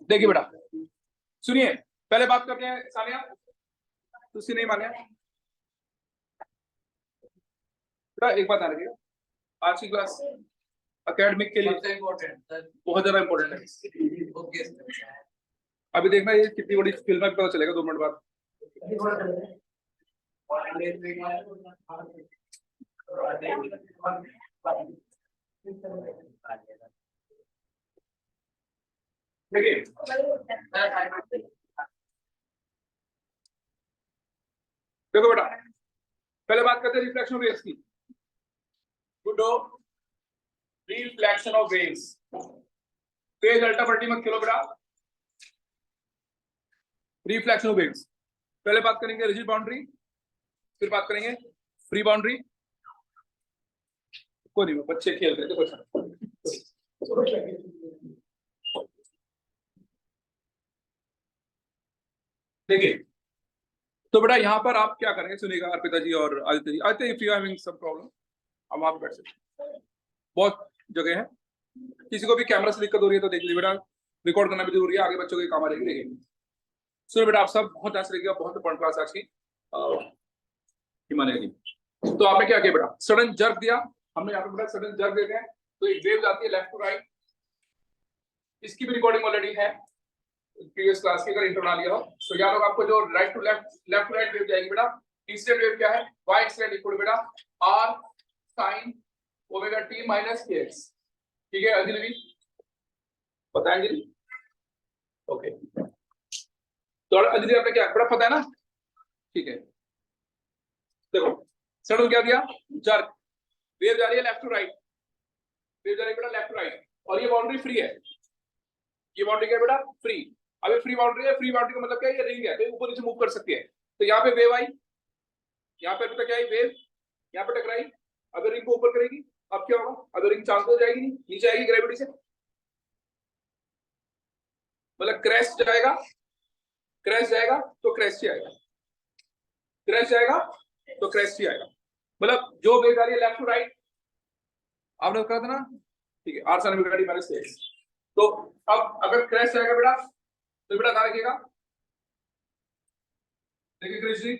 देखिए बेटा सुनिए, पहले बात करते हैं सानिया, तुसी नहीं माने बेटा, एक बात आ रही है, आज की क्लास एकेडमिक के लिए बहुत ज्यादा इंपॉर्टेंट है। अभी देखना ये कितनी बड़ी फिल्म है, पता चलेगा 2 मिनट बाद। देखिए देखो बेटा, पहले बात करते हैं रिफ्लेक्शन ऑफ वेव्स की। Good, reflection of waves, phase अल्टरनेटी मत खेलो बेटा। रिफ्लेक्शन ऑफ वेव्स, पहले बात करेंगे रिजिड बाउंड्री, फिर बात करेंगे फ्री बाउंड्री। कोई नहीं, बच्चे खेल रहे थे कुछ। देखिए तो बेटा यहाँ पर आप क्या करेंगे, सुनिएगा अर्पिता जी और Aditya ji. Aditya, if you having some problem, हम वहां पे बैठ सकते हैं, बहुत जगह है। किसी को भी कैमरा से दिक्कत हो रही है तो देख लीजिए बेटा, रिकॉर्ड करना भी जरूरी है, आगे बच्चों के काम आ जाएगी। देखिए सुनिए बेटा, आप सब बहुत ध्यान से देखिएगा, बहुत इंपॉर्टेंट क्लास आज की हिमालय की। तो आपने क्या किया बेटा, सडन जर्क दिया हमने यहाँ पे बेटा, सडन जर्क देते हैं तो एक वेव जाती है लेफ्ट टू राइट। इसकी भी रिकॉर्डिंग ऑलरेडी है प्रीवियस क्लास की, अगर इंटर बना लिया हो तो याद होगा आपको। जो right to left, left to right wave जाएगी बेटा, इंसिडेंट वेव क्या है, y इंसिडेंट इक्वल बेटा r sin omega t minus kx। ठीक है अंजलि जी, पता है अंजलि? ओके, तो अंजलि आपने क्या बड़ा पता है ना? ठीक है, देखो सडन क्या दिया, जर्क, वेव जा रही है लेफ्ट टू राइट, वेव जा रही है बेटा लेफ्ट टू राइट, और ये बाउंड्री फ्री है। ये बाउंड्री क्या है बेटा, फ्री। अब ये फ्री बाउंड्री है, फ्री बाउंड्री का मतलब क्या है, ये रिंग है तो ऊपर नीचे मूव कर सकती है। तो यहाँ पे वेव आई, यहाँ पे क्या है, वेव यहाँ पे टकराई, अगर रिंग को ऊपर करेगी अब क्या होगा, अगर रिंग चांद हो जाएगी नहीं, नीचे आएगी ग्रेविटी से, मतलब क्रैश जाएगा, क्रैश जाएगा तो क्रैश ही आएगा, क्रैश जाएगा तो क्रैश ही आएगा। मतलब जो वेव आ रही है लेफ्ट टू राइट, आपने कहा था ना, ठीक है, R sin omega t minus kx। तो अब अगर क्रैश जाएगा बेटा तो बेटा ध्यान रखिएगा, देखिए कृष्ण जी,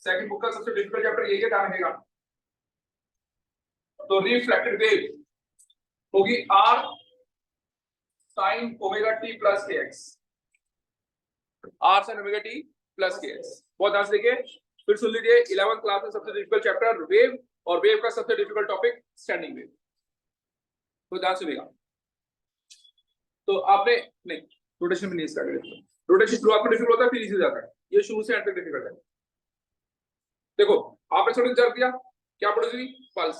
सेकंड बुक का सबसे डिफिकल्ट चैप्टर यही है, ध्यान रखिएगा। तो रिफ्लेक्टेड वेव होगी r sin omega t plus kx, r sin omega t plus kx। बहुत ध्यान से देखिए, फिर सुन लीजिए, 11th क्लास में सबसे डिफिकल्ट चैप्टर वेव, और वेव का सबसे डिफिकल्ट टॉपिक स्टैंडिंग वेव। तो ध्यान सुनिएगा। तो आपने नहीं, रोटेशन में नहीं स्टार्ट करें, रोटेशन शुरुआत में डिफिकल्ट होता है, फिर इजी हो जाता है, ये शुरू से एंड तक डिफिकल्ट है। देखो आपने सडन जर्क दिया, क्या प्रोड्यूस हुई, पल्स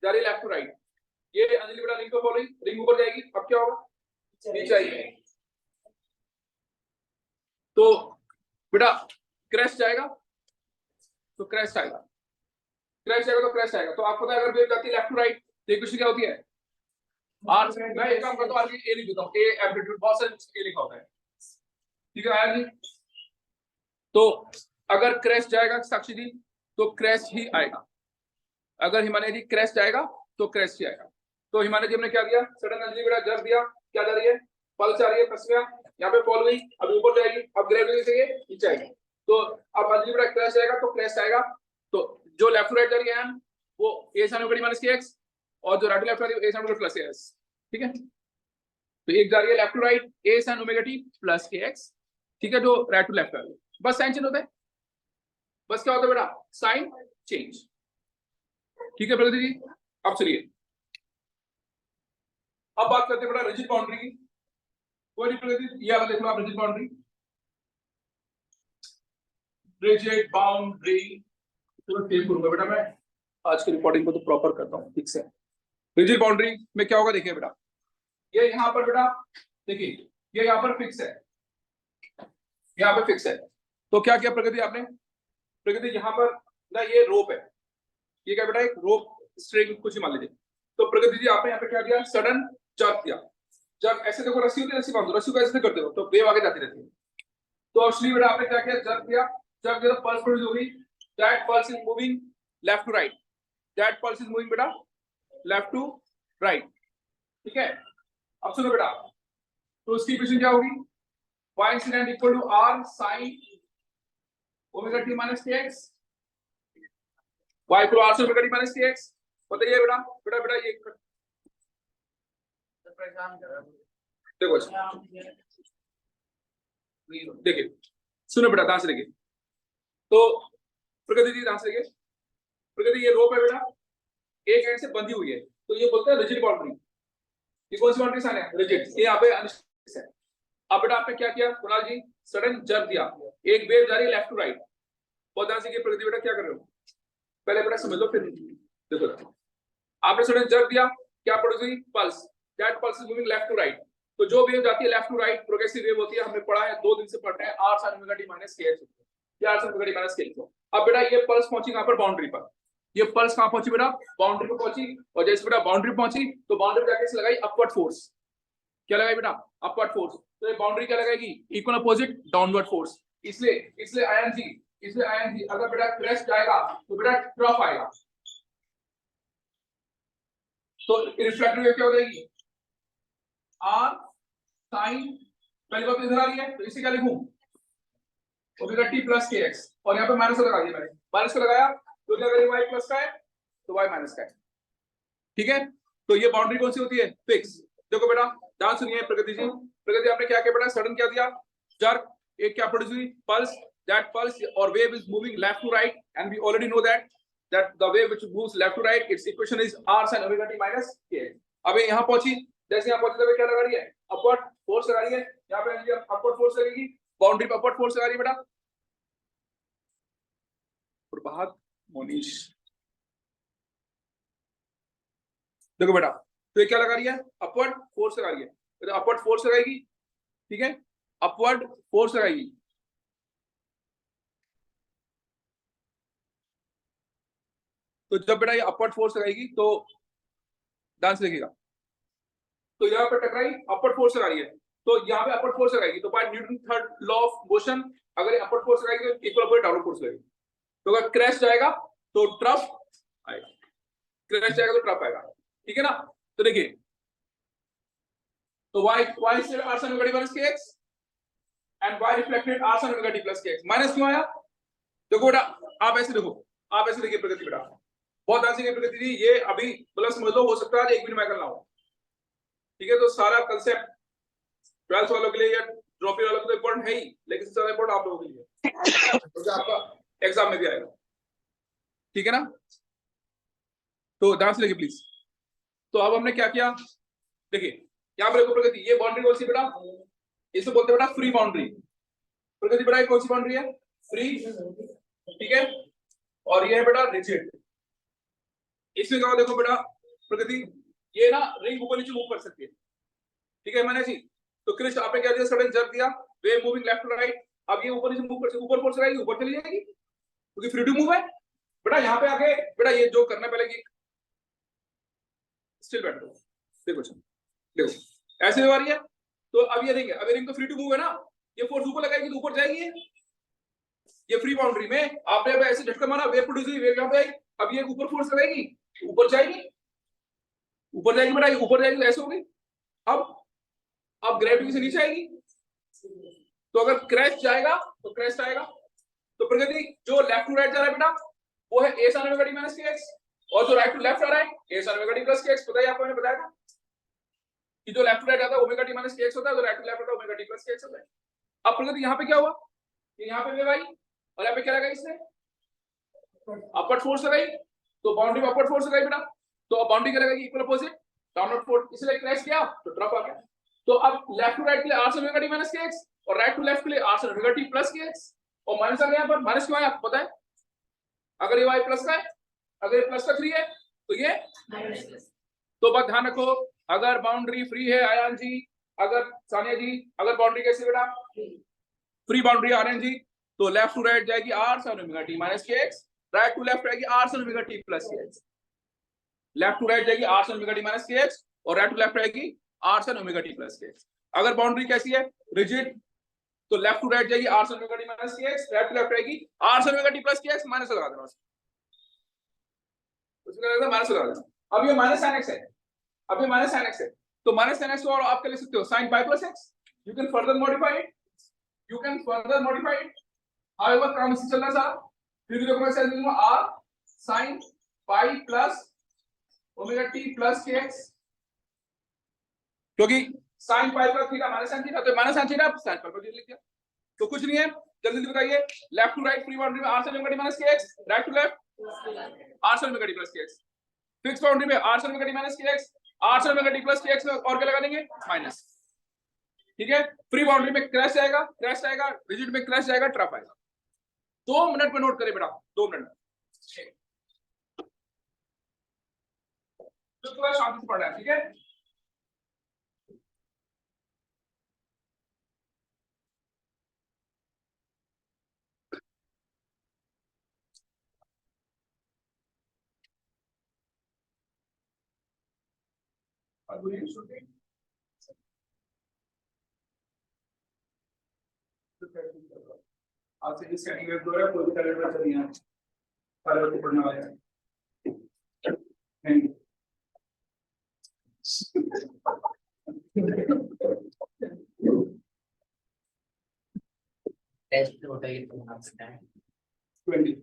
जा रही है लेफ्ट टू राइट, ये अंजलि बेटा रिंग को फॉलो, रिंग ऊपर जाएगी, अब क्या होगा, नीचे आएगी, तो बेटा क्रैश जाएगा तो क्रैश आएगा, क्रैश जाएगा तो क्रैश आएगा। तो आपको पता है अगर वेव जाती है लेफ्ट टू राइट तो इक्वेशन क्या होती है, आर। मैं एक काम करता हूं, आज ए लिख देता हूं, ए एम्पलीट्यूड, बहुत सारे ए लिखा होता है, ठीक है आया जी। तो अगर क्रैश जाएगा साक्षी जी तो क्रैश ही आएगा, अगर हिमालय जी क्रैश जाएगा तो क्रैश ही आएगा। तो हिमालय जी हमने क्या दिया, सडन अंजलि बेटा जर्क दिया, क्या जा रही है, पल्स आ रही है, फंस गया, यहाँ पे फॉल हुई, अब ऊपर जाएगी, अब ग्रेविटी से ये नीचे आएगी। तो अब अंजलि बेटा क्रैश जाएगा तो क्रैश आएगा, तो जो लेफ्ट राइट जा रही है वो a sin omega t minus kx, और जो राइट लेफ्ट आ रही है a sin omega plus kx। ठीक है, तो एक जा रही है left to right a sin omega t plus kx, ठीक है, जो राइट टू लेफ्ट आ रही है, बस साइन चेंज होता है, बस क्या होता है बेटा, साइन चेंज। ठीक है प्रगति जी, अब चलिए अब बात करते हैं बेटा रिजिड बाउंड्री की। कोई प्रगति, ये वाला देख लो आप, रिजिड बाउंड्री, रिजिड बाउंड्री तो टेप करूंगा बेटा मैं, आज की रिकॉर्डिंग को तो प्रॉपर करता हूँ ठीक से। रिजिड बाउंड्री में क्या होगा, देखिए बेटा, ये यहाँ पर बेटा देखिए, ये यहाँ पर फिक्स है, यहाँ पे फिक्स है, तो क्या किया प्रगति आपने, प्रगति यहाँ पर ना ये रोप है, ये क्या बेटा, एक रोप स्ट्रिंग कुछ ही मान लीजिए। तो प्रगति जी आपने यहाँ पे क्या दिया, सडन जर्क दिया, जब ऐसे देखो रस्सी होती है, रस्सी बांधो, रस्सी को ऐसे करते हो तो वेव आगे जाती रहती है। तो एक्चुअली बेटा आपने क्या किया, जर्क दिया, जब जब पल्स प्रोड्यूस होगी, that pulse is moving left to right, that pulse is moving बेटा लेफ्ट टू राइट, ठीक है, अब सुनो बेटा, तो उसकी इक्वेशन क्या होगी, y incident equal to r sin omega t minus kx, y equal r sin omega t minus kx। बताइए बेटा बेटा बेटा ये देखो देखिए, सुनो बेटा ध्यान से देखिए, तो प्रगति जी ध्यान से देखिए, प्रगति ये रोप है बेटा, एक एंड से बंधी हुई है, तो ये बोलते हैं रिजिड बाउंड्री। ये कौन सी बाउंड्री साइन है, रिजिड, ये यहाँ पे अनिश्चित है। अब बेटा आपने क्या किया कुणाल जी, सडन जर्क दिया, एक वेव जा रही है लेफ्ट टू राइट। बहुत ध्यान से प्रगति बेटा क्या कर रहे हो, पहले बेटा समझ लो फिर देखो, आपने सडन जर्क दिया, क्या प्रोड्यूस हुई, pulse, that pulse is moving left to right. तो जो वेव जाती है left to right progressive wave होती है, हमने पढ़ा है 2 दिन से पढ़ रहे हैं, r sin omega t minus kx, या r sin omega t minus kx। अब बेटा ये पल्स पहुंची कहां पर, बाउंड्री पर, ये पल्स कहां पहुंची बेटा, बाउंड्री पर पहुंची, और जैसे बेटा बाउंड्री पहुंची तो बाउंड्री जाके से लगाई अपवर्ड फोर्स, क्या लगाई बेटा, अपवर्ड फोर्स। तो ये बाउंड्री क्या लगाएगी, इक्वल अपोजिट डाउनवर्ड फोर्स। इसलिए इसलिए आईएनजी अगर बेटा क्रेस्ट जाएगा तो बेटा ट्रफ आएगा, तो रिफ्लेक्टिव वेव क्या हो जाएगी, r sin, पहली बात इधर आ रही है तो इसे क्या लिखूं, ओमेगा t प्लस kx, और यहाँ पे माइनस लगा दिया मैंने, माइनस को लगाया तो क्या करेगा, y प्लस का है तो y माइनस का है। ठीक है, तो ये बाउंड्री कौन सी होती है, फिक्स। देखो बेटा ध्यान सुनिए प्रगति जी, प्रगति आपने क्या किया बेटा, सडन क्या दिया, जर्क, एक क्या प्रोड्यूस हुई, पल्स, दैट पल्स और wave is moving left to right, and we already know that the way which moves left to right, it's equation is r sin omega t minus kx। अब ये यहां पहुंची, जैसे यहां पहुंची तो क्या लगा रही है, अपवर्ड फोर्स लगा रही है, यहां पे अपवर्ड फोर्स लगेगी, बाउंड्री पे अपवर्ड फोर्स लगा रही है बेटा, प्रभात मोनीश, देखो बेटा, तो ये क्या लगा रही है, अपवर्ड फोर्स लगा रही है, तो अपवर्ड फोर्स लगाएगी, ठीक है, अपवर्ड फोर्स लगाएगी, तो जब बेटा ये अपवर्ड फोर्स लगाएगी तो ध्यान से देखिएगा, तो यहाँ पे टकराई, अपवर्ड फोर्स लगा रही है, तो यहाँ पे अपवर्ड फोर्स लगाएगी, तो by Newton third law of motion अगर अपवर्ड फोर्स लगाएगी तो इक्वल अपोजिट डाउनवर्ड फोर्स लगेगी, तो अगर क्रैश जाएगा तो ट्रफ आएगा, क्रैश जाएगा तो ट्रफ आएगा, ठीक है ना। तो देखिए, तो y से r sin omega t minus kx and y reflected r sin omega t plus kx, minus क्यों आया, देखो बेटा आप ऐसे देखो, आप ऐसे देखिए प्रगति बेटा, बहुत ध्यान से प्रगति जी, ये अभी प्लस समझ लो, हो सकता है 1 मिनट में करना हो, ठीक है, तो सारा कंसेप्ट 12th वालों के लिए या ड्रॉप वालों के लिए इंपॉर्टेंट है ही, लेकिन सबसे ज्यादा इंपॉर्टेंट आप लोगों के लिए, तो आपका एग्जाम में भी आएगा, ठीक है ना। तो ध्यान से देखिए प्लीज, तो अब हमने क्या किया, देखिए यहाँ पर प्रगति, ये बाउंड्री कौन सी बेटा, इसे बोलते हैं बेटा फ्री बाउंड्री, प्रगति बेटा कौन सी बाउंड्री है, फ्री, ठीक है, और ये है बेटा रिजिड। इसमें क्या देखो बेटा प्रगति, ये ना रिंग ऊपर नीचे मूव कर सकती है, ठीक है मैंने जी, तो क्रिस्ट आपने क्या दिया, सडन जर्क दिया, wave moving left to right, अब ये ऊपर नीचे मूव कर सकती है, ऊपर फोर्स लगाएगी ऊपर चली जाएगी, क्योंकि फ्री टू मूव है बेटा। यहाँ पे आके बेटा ये जो करना पहले की स्टिल बैठ देखो, देखो ऐसे हो रही है, तो अब ये रिंग है, अब ये रिंग तो फ्री टू मूव है ना, ये फोर्स ऊपर लगाएगी तो ऊपर जाएगी, ये फ्री बाउंड्री में आपने अब ऐसे झटका मारा, वेव प्रोड्यूस हुई, वेव यहाँ पे आई, अब ये ऊपर फोर्स लगाएगी ऊपर जाएगी, ऊपर जाएगी बेटा, ऊपर जाएगी तो ऐसे होगी, अब ग्रेविटी से नीचे आएगी, तो अगर क्रैश जाएगा तो क्रैश आएगा, तो प्रगति जो लेफ्ट टू राइट जा रहा है बेटा वो है a sin omega t minus kx, और जो राइट टू लेफ्ट आ रहा है a sin omega t plus kx। पता है आपको, मैंने बताया था कि जो लेफ्ट टू राइट आता है ओमेगा t माइनस kx होता है, जो राइट टू लेफ्ट आता है ओमेगा t प्लस kx होता है। अब प्रगति यहाँ पे क्या हुआ, यहाँ पे वेव आई और यहाँ पे क्या लगाई इसने, अपवर्ड फोर्स लगाई, तो बाउंड्री में अपवर्ड फोर्स लगाई बेटा, तो अब बाउंड्री क्या लगाएगी, इक्वल अपोजिट डाउनवर्ड फोर्स, इसलिए क्रैश किया तो ड्रॉप आ गया। तो अब लेफ्ट टू राइट के लिए r sin omega t minus kx और राइट टू लेफ्ट के लिए r sin omega t plus kx, और माइनस आ गया यहाँ पर, माइनस क्यों आया आपको पता है, अगर ये y प्लस का है, अगर ये प्लस का 3 है तो ये माइनस। तो बात ध्यान रखो, अगर बाउंड्री फ्री है आयान जी, अगर सानिया जी, अगर बाउंड्री कैसी बेटा फ्री बाउंड्री आर्यन जी, तो लेफ्ट टू राइट जाएगी r sin omega t minus kx, right to left आएगी r sin omega t plus kx, left to right जाएगी r sin omega t minus kx और राइट टू लेफ्ट आएगी r sin omega t plus kx। अगर boundary कैसी है, rigid, तो left to right जाएगी r sin omega t minus kx, right to left आएगी r sin omega t plus kx, minus लगा देना उसमें, माइनस लगा देना। अब ये माइनस sin x है, अब ये माइनस sin x है, तो माइनस साइन एक्स और आप क्या लिख सकते हो sine pi plus x. You can further modify it. However काम इससे चल रहा है सारा. फिर देखो मैं साइन दूंगा r sin pi plus omega t plus kx, क्योंकि sin pi plus theta minus sin theta, तो minus sin theta sin pi पर लिख दिया. तो कुछ नहीं है, जल्दी बताइए. Left to right free boundary में r sin omega t minus kx, right to left r sin omega t plus kx. Fix boundary में r sin omega t minus kx, r sin omega t plus kx में और क्या लगा देंगे minus. ठीक है. Free boundary में crash आएगा, रिजिड में क्रैश आएगा, ट्रफ आएगा. 2 मिनट में नोट करें बेटा, 2 मिनट में. तो थोड़ा शांति से पढ़ना है. ठीक है. आज से इस सेटिंग वेब द्वारा कोई भी टैलेंट बच्चा नहीं है, सारे बच्चे पढ़ने वाले हैं. टेस्ट होता है तो आप बताएं. 20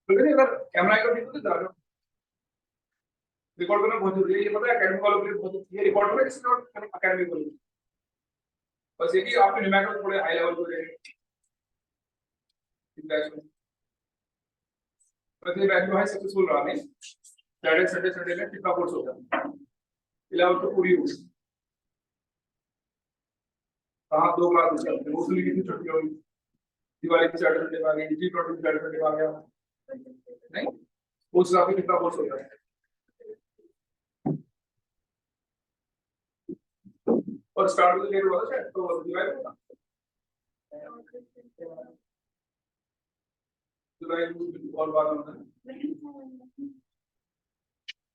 अगर कैमरा का भी तो जा रहा रिकॉर्ड करना बहुत जरूरी है. ये पता है एकेडमिक वालों के लिए बहुत, ये रिकॉर्ड करना किसी और एकेडमिक वालों के लिए बस ये कि आपके न्यूमेरिकल थोड़े हाई लेवल पे रहेंगे. प्रति बैच जो है सक्सेसफुल रहा है. सैटरडे में कितना कोर्स होता है 11 तो पूरी होगी. कहाँ 2 क्लास चलते हैं, उसमें कितनी छुट्टी होगी. दिवाली की सैटरडे आ गई, G20 की सैटरडे आ गया नहीं, उस हिसाब से कितना कोर्स होता है. और स्टार्ट लेट हुआ था तो जुलाई में था. जुलाई में और बात होता है.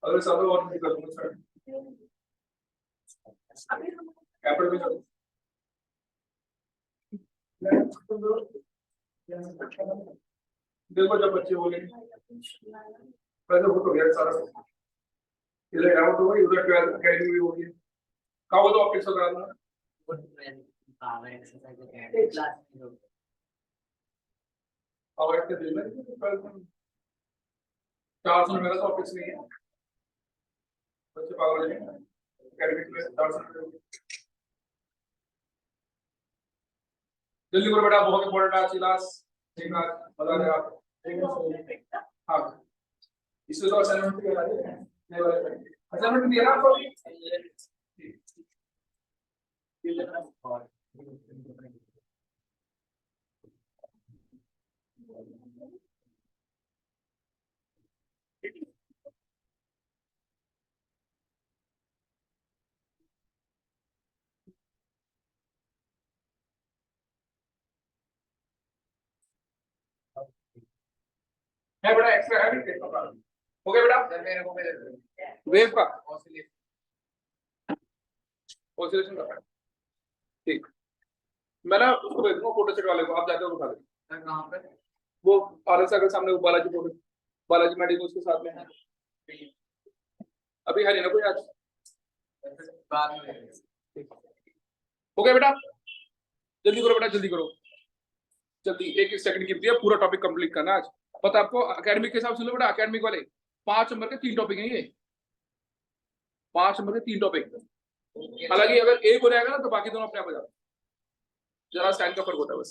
अगर सालों और नहीं करूँगा स्टार्ट कैपिटल में चलो. देखो जब बच्चे बोले पहले वो तो गया सारा, इधर आउट हो गई, उधर 12 अकेडमी भी हो गई. कहाँ वो तो ऑप्टिक्स करा दूंगा. पावर एक्सरसाइज के क्लास में और एक दिन में 400 रुपये का तो ऑप्टिक्स नहीं है. बच्चे पागल हो जाएंगे. अकेडमिक में 400 रुपये. जल्दी करो बेटा, बहुत इंपॉर्टेंट आज क्लास. ठीक है, बता रहे आप. हाँ, इससे तो असाइनमेंट भी असाइनमेंट दिया ना आपको. है बेटा एक्स्ट्रा है भी. हो गया बेटा. वेव का ऑसिलेशन का ठीक. मैं ना उसको भेज दूंगा फोटो सेट वाले को, आप जाते हो उठा लेना. कहाँ पे वो आरएस सागर सामने वो बालाजी फोटो, बालाजी मेडिकल के साथ में है. अभी है नहीं ना कोई आज. बाद में हो गया बेटा. जल्दी करो बेटा, जल्दी करो, जल्दी. 1 सेकंड की है, पूरा टॉपिक कंप्लीट करना आज. पता आपको एकेडमिक के हिसाब से लो बेटा. एकेडमिक वाले 5 नंबर के 3 टॉपिक हैं ये. 5 नंबर के 3 टॉपिक. हालांकि अगर एक हो जाएगा ना तो बाकी दोनों अपने आप हो जाते. जरा साइन का फर्क होता है बस.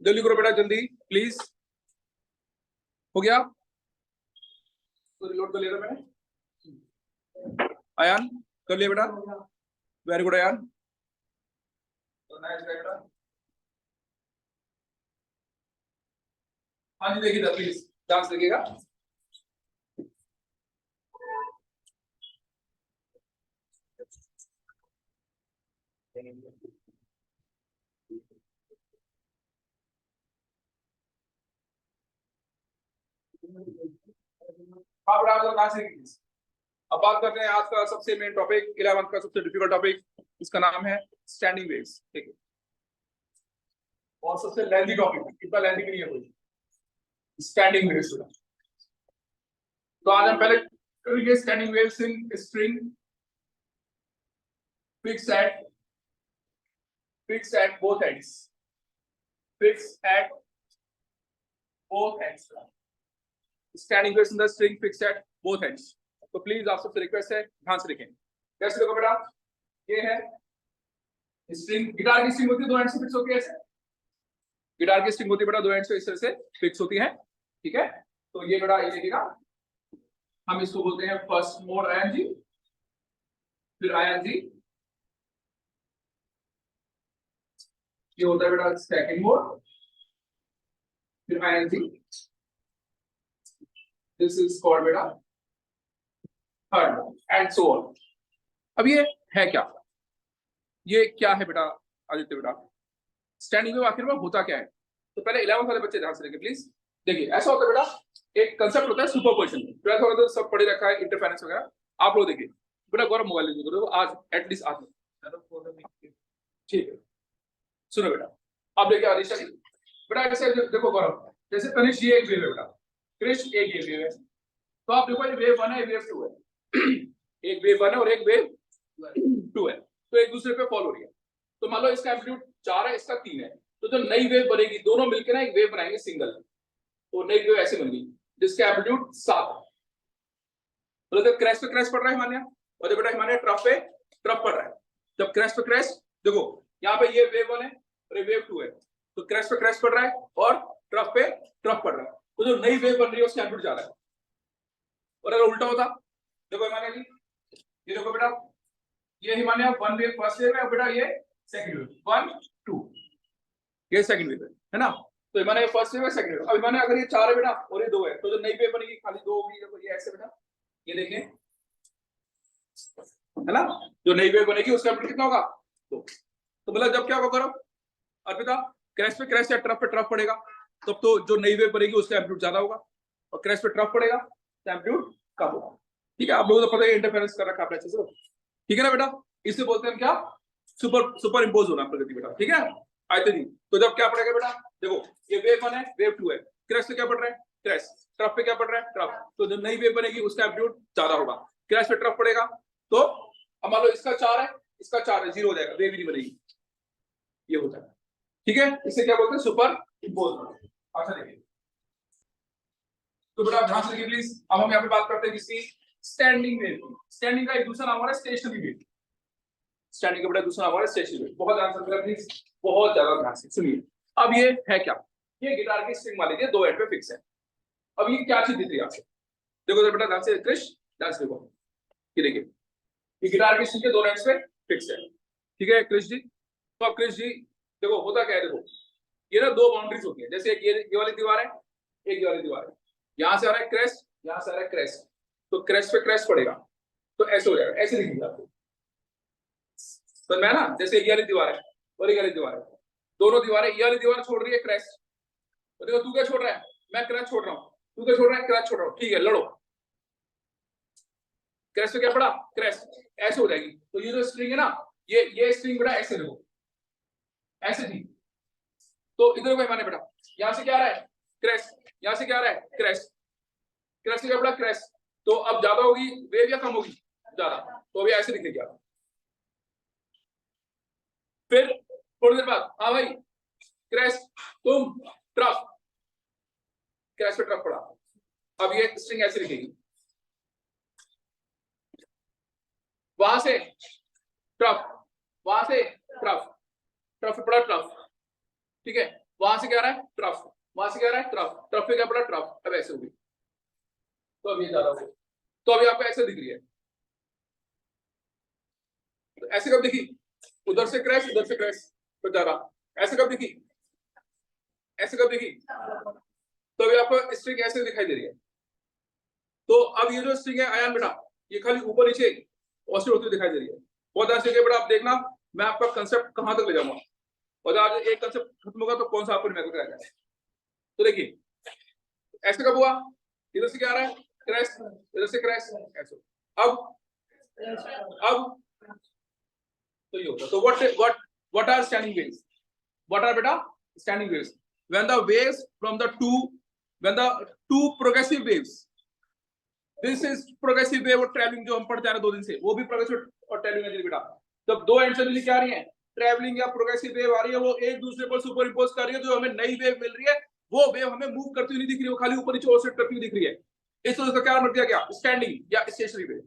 जल्दी करो बेटा, जल्दी प्लीज. हो गया तो रिलोड कर लिया मैंने. आयान कर लिया बेटा. Very good Ayaan. तो नेक्स्ट बेटा. हाँ जी देखिए प्लीज डांस देखिएगा. हाँ बेटा आप कहाँ से. अब बात करते हैं आज का सबसे मेन टॉपिक, 11th का सबसे डिफिकल्ट टॉपिक. इसका नाम है स्टैंडिंग वेव्स. ठीक है. और सबसे लेंथी टॉपिक, इतना लेंथी भी नहीं है कोई, स्टैंडिंग वेव्स। तो आज हम पहले करेंगे standing waves in string fix at both ends, fix eight both ends, standing waves in the string fixed at both ends। तो प्लीज आप सबसे रिक्वेस्ट है ध्यान से लिखें। कैसे लिखो बेटा, ये है स्ट्रिंग, गिटार की स्ट्रिंग होती है दो एंड से फिक्स होती है ऐसे, गिटार की स्ट्रिंग होती है बेटा दो एंड से इस तरह से फिक्स होती है, ठीक है। तो ये बेटा ये लिखेगा, हम इसको बोलते हैं फर्स्ट मोड आईएनजी, फिर आईएनजी, ये होता है बेटा सेकंड मोड, फिर ING, this is called बेटा third and so on। अब ये है क्या, ये क्या है बेटा आदित्य बेटा, स्टैंडिंग वेव आखिर में होता क्या है। तो पहले 11th वाले बच्चे ध्यान से देखें प्लीज। देखिए ऐसा होता है बेटा, एक कंसेप्ट होता है सुपरपोजिशन, ट्वेल्थ वाले तो सब पढ़े रखा है इंटरफेरेंस वगैरह, आप लोग देखिए बेटा, गौरव मोबाइल यूज करो आज एटलीस्ट आज, ठीक है। सुनो बेटा, आप देखिए आदिशा बेटा, ऐसे देखो गौरव, जैसे तनिष ये एक वेव है बेटा, कृष्ण एक ये वेव है, तो आप देखो ये वेव 1 है, वेव 2 है, एक वेव 1 है और एक वेव 2 है, तो एक दूसरे पे फॉलो हो रही है। तो मान लो इसका एम्पलीट्यूड 4 है, इसका 3 है, तो जो नई वेव बनेगी दोनों मिलकर ना एक वेव बनाएंगे सिंगल, तो नई वेव ऐसे बन गई जिसका एम्पलीट्यूड 7 है। तो जब क्रैश पे क्रैश पड़ रहा है हिमालय, और जब बेटा हिमालय ट्रफ पे ट्रफ पड़ रहा है, जब क्रैश पे क्रैश, देखो यहाँ पे ये वेव 1 है और ये वेव 2 है, तो क्रैश पे क्रैश पड़ रहा है और ट्रफ पे ट्रफ पड़ रहा है, तो जो नई वेव बन रही है उसका एम्पलीट्यूड जा रहा है। और अगर उल्टा होता, देखो हिमालय जी, ये देखो बेटा, ये हिमालय 1 वेव फर्स्ट वेव है और बेटा ये सेकंड वेव 1 2, ये सेकंड वेव है ना, तो हिमालय फर्स्ट वेव है सेकंड वेव। अब हिमालय अगर ये 4 है बेटा और ये 2 है, तो जो नई वेव बनेगी खाली 2 होगी, देखो ये ऐसे बेटा, ये देखें है ना, जो नई वेव बनेगी उसका एम्पलीट्यूड कितना होगा 2। तो मतलब जब क्या होगा गौरव अर्पिता, क्रैश पे क्रैश या ट्रफ पे ट्रफ पड़ेगा, तब तो जो नई वेव बनेगी उसका एम्पलीट्यूड ज्यादा होगा, और क्रैश पे ट्रफ पड़ेगा तो एम्पलीट्यूड कम होगा, ठीक है। आप लोगों को पता है इंटरफेरेंस कर रखा है अच्छे से, ठीक है ना बेटा, इसे बोलते हैं क्या, सुपर इंपोज होना प्रगति बेटा, ठीक है। आयते जी, तो जब क्या पड़ेगा बेटा, देखो ये वेव 1 है वेव 2 है, क्रैश पे क्या पड़ रहा है क्रैश, ट्रफ पे क्या पड़ रहा है ट्रफ, तो जो नई वेव बनेगी उसका एम्पलीट्यूड ज्यादा होगा, क्रैश पे ट्रफ पड़ेगा, तो अब मान लो इसका 4 है इसका 4 है, 0 हो जाएगा, वेव ही नहीं बनेगी, ये होता है, ठीक है। इसे क्या बोलते हैं सुपर इंपोज। अच्छा देखिए, तो बेटा ध्यान से देखिए प्लीज, अब हम यहाँ पे बात करते हैं किसकी, स्टैंडिंग वेव। स्टैंडिंग का एक दूसरा नाम है स्टेशनरी वेव, स्टैंडिंग का बेटा दूसरा नाम है स्टेशनरी वेव। बहुत ध्यान से प्लीज, बहुत ज्यादा ध्यान से सुनिए। अब ये है क्या, ये गिटार की स्ट्रिंग वाली थी, 2 एंड पे फिक्स है। अब ये क्या चीज दिख रही है आपसे, देखो तो बेटा ध्यान से, कृष्ण ध्यान से देखो, ये देखिए ये गिटार की स्ट्रिंग के 2 एंड्स पे फिक्स है, ठीक है कृष्ण जी। तो अब कृष्ण जी देखो होता क्या है, देखो ये ना 2 बाउंड्रीज होती है, जैसे एक ये वाली दीवार है, एक ये वाली दीवार है, यहाँ से आ रहा है क्रैश, यहाँ से आ रहा है क्रैश, तो क्रैश पे क्रैश पड़ेगा तो ऐसे हो जाएगा, ऐसे दिखेगा आपको, तो मैं ना जैसे ये वाली दीवार है और ये वाली दीवार है, दोनों दीवारें, ये वाली दीवार छोड़ रही है क्रैश, तो देखो तू क्या छोड़ रहा है, मैं क्रैश छोड़ रहा हूँ, तू क्या छोड़ रहा है क्रैश छोड़ रहा हूँ, ठीक है लड़ो, क्रैश पे क्या पड़ा क्रैश, ऐसे हो जाएगी। तो ये जो स्ट्रिंग है ना, ये स्ट्रिंग बेटा ऐसे देखो, ऐसे थी, तो इधर को माने बेटा, यहाँ से क्या आ रहा है क्रैश, यहाँ से क्या आ रहा है क्रैश, क्रैश से क्या पड़ा क्रैश, तो अब ज्यादा होगी वेव या कम होगी ज्यादा, तो अभी ऐसे दिखेगी आप। फिर थोड़ी देर बाद, हाँ भाई क्रैश तुम ट्रफ, क्रैश पे ट्रफ पड़ा, अब ये स्ट्रिंग ऐसे दिखेगी, वहां से ट्रफ, वहां से ट्रफ, ट्रफ पे पड़ा ट्रफ, ठीक है, वहां से क्या आ रहा है ट्रफ, वहां से क्या आ रहा है ट्रफ, ट्रफ पे क्या पड़ा ट्रफ, अब ऐसे होगी, तो अब ये ज्यादा होगी, तो अभी आपको ऐसे दिख रही है, तो ऐसे कब दिखी, उधर से क्रैश उधर से क्रैश, तो ज्यादा, ऐसे कब दिखी, ऐसे कब दिखी, तो अभी आपको स्ट्रिंग ऐसे दिखाई दे रही है। तो अब ये जो स्ट्रिंग है आयान बेटा, ये खाली ऊपर नीचे ऑसिलेट होती दिखाई दे रही है। बहुत ध्यान से बेटा आप देखना, मैं आपका कंसेप्ट कहां तक ले जाऊंगा, और आज एक कंसेप्ट खत्म होगा तो कौन सा आपको मेरे को कराया जाए। तो देखिए ऐसे कब हुआ, इधर से क्या आ रहा है क्रैश, इधर से क्रैश, ऐसे, अब तो ये होता, तो what are standing waves, what are बेटा standing waves. When the waves from the two progressive waves, this is progressive wave और traveling जो हम पढ़ते हैं 2 दिन से, वो भी progressive और traveling है बेटा। जब दो एंड से क्या आ रही है, ट्रैवलिंग या प्रोग्रेसिव वेव आ रही है, वो एक दूसरे पर सुपर इंपोज कर रही है, जो हमें नई वेव मिल रही है, वो वेव हमें मूव करती हुई नहीं दिख रही है, वो खाली ऊपर नीचे ऑफसेट करती हुई दिख रही है। इस तरह का क्या नाम दिया गया, स्टैंडिंग या स्टेशनरी वेव।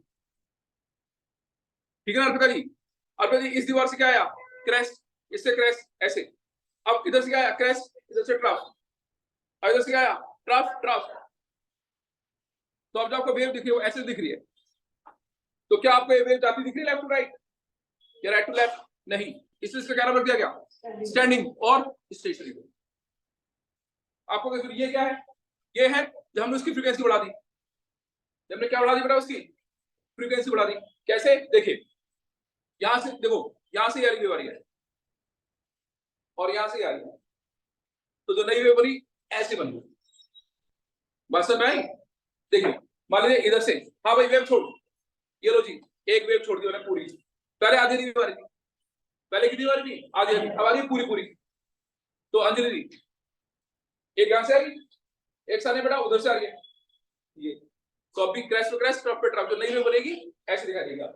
ठीक है ना अर्पिता जी? अर्पिता जी, इस दीवार से क्या आया, क्रेस्ट, इससे क्रेस्ट ऐसे, अब इधर से क्या आया, क्रेस्ट, इधर से ट्रफ, और इधर से क्या आया, ट्रफ ट्रफ। तो अब जो आपको वेव दिख रही है वो ऐसे दिख रही है, तो क्या आपको ये वेव जाती दिख रही है लेफ्ट टू राइट या राइट टू लेफ्ट? नहीं, इसलिए इसका क्या नाम रख दिया गया, स्टैंडिंग और स्टेशनरी वेव। आपको ये क्या है, ये है जब हमने उसकी फ्रीक्वेंसी बढ़ा दी, जब हमने क्या बढ़ा दी बेटा, उसकी फ्रीक्वेंसी बढ़ा दी। कैसे, देखिए यहां से देखो, यहां से ये वेव आ रही है और यहां से आ रही है, तो जो नई वेव बनी ऐसे बन गई। बात समझ में आई? देखिए मान लीजिए इधर से, हाँ भाई वेव छोड़, ये लो जी, एक वेव छोड़ दी मैंने पूरी, पहले आधी वेव आ रही थी, पहले कितनी बार थी, आधी, अब आ रही पूरी पूरी। तो अंजलि जी एक यहां से आ रही, एक साथ बेटा उधर से आ रही है ये, तो अभी क्रैश टू क्रैश, ट्रफ पे ट्रफ, जो नई वेव बनेगी ऐसे दिखाई देगा।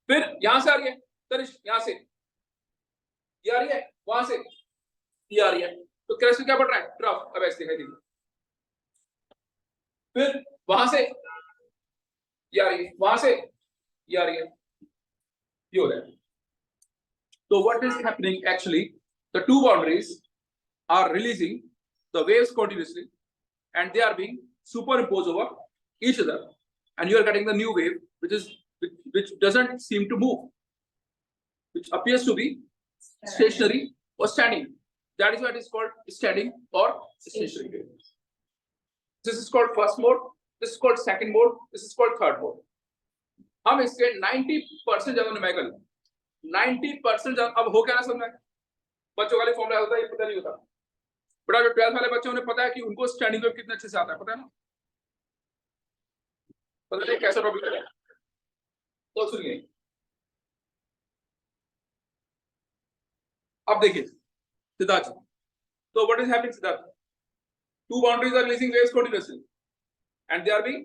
फिर यहां से आ रही है तनिष्क, यहां से ये आ रही है, वहां से ये आ रही है, तो क्रैश क्या बढ़ रहा है, ट्रफ, अब ऐसे दिखाई देगी। फिर वहां से ये आ रही है, वहां से ये आ रही है, ये हो रहा है। So what is happening actually? The two boundaries are releasing the waves continuously, and they are being superimposed over each other, and you are getting the new wave, which doesn't seem to move, which appears to be stationary or standing. That is why it is called standing or stationary wave. This is called first mode. This is called second mode. This is called third mode. हम इसके 90% ज्यादा numerical, 90% अब हो क्या ना समझ में, बच्चों वाले फॉर्मूला होता है, ये पता नहीं होता। बड़ा जो 12th वाले बच्चों ने पता है कि उनको स्टैंडिंग वेव कितने अच्छे से आता है, पता है ना? पता नहीं कैसा टॉपिक है। तो सुनिए, अब देखिए सिद्धार्थ, तो what is happening Siddharth, two boundaries are releasing waves continuously and they are being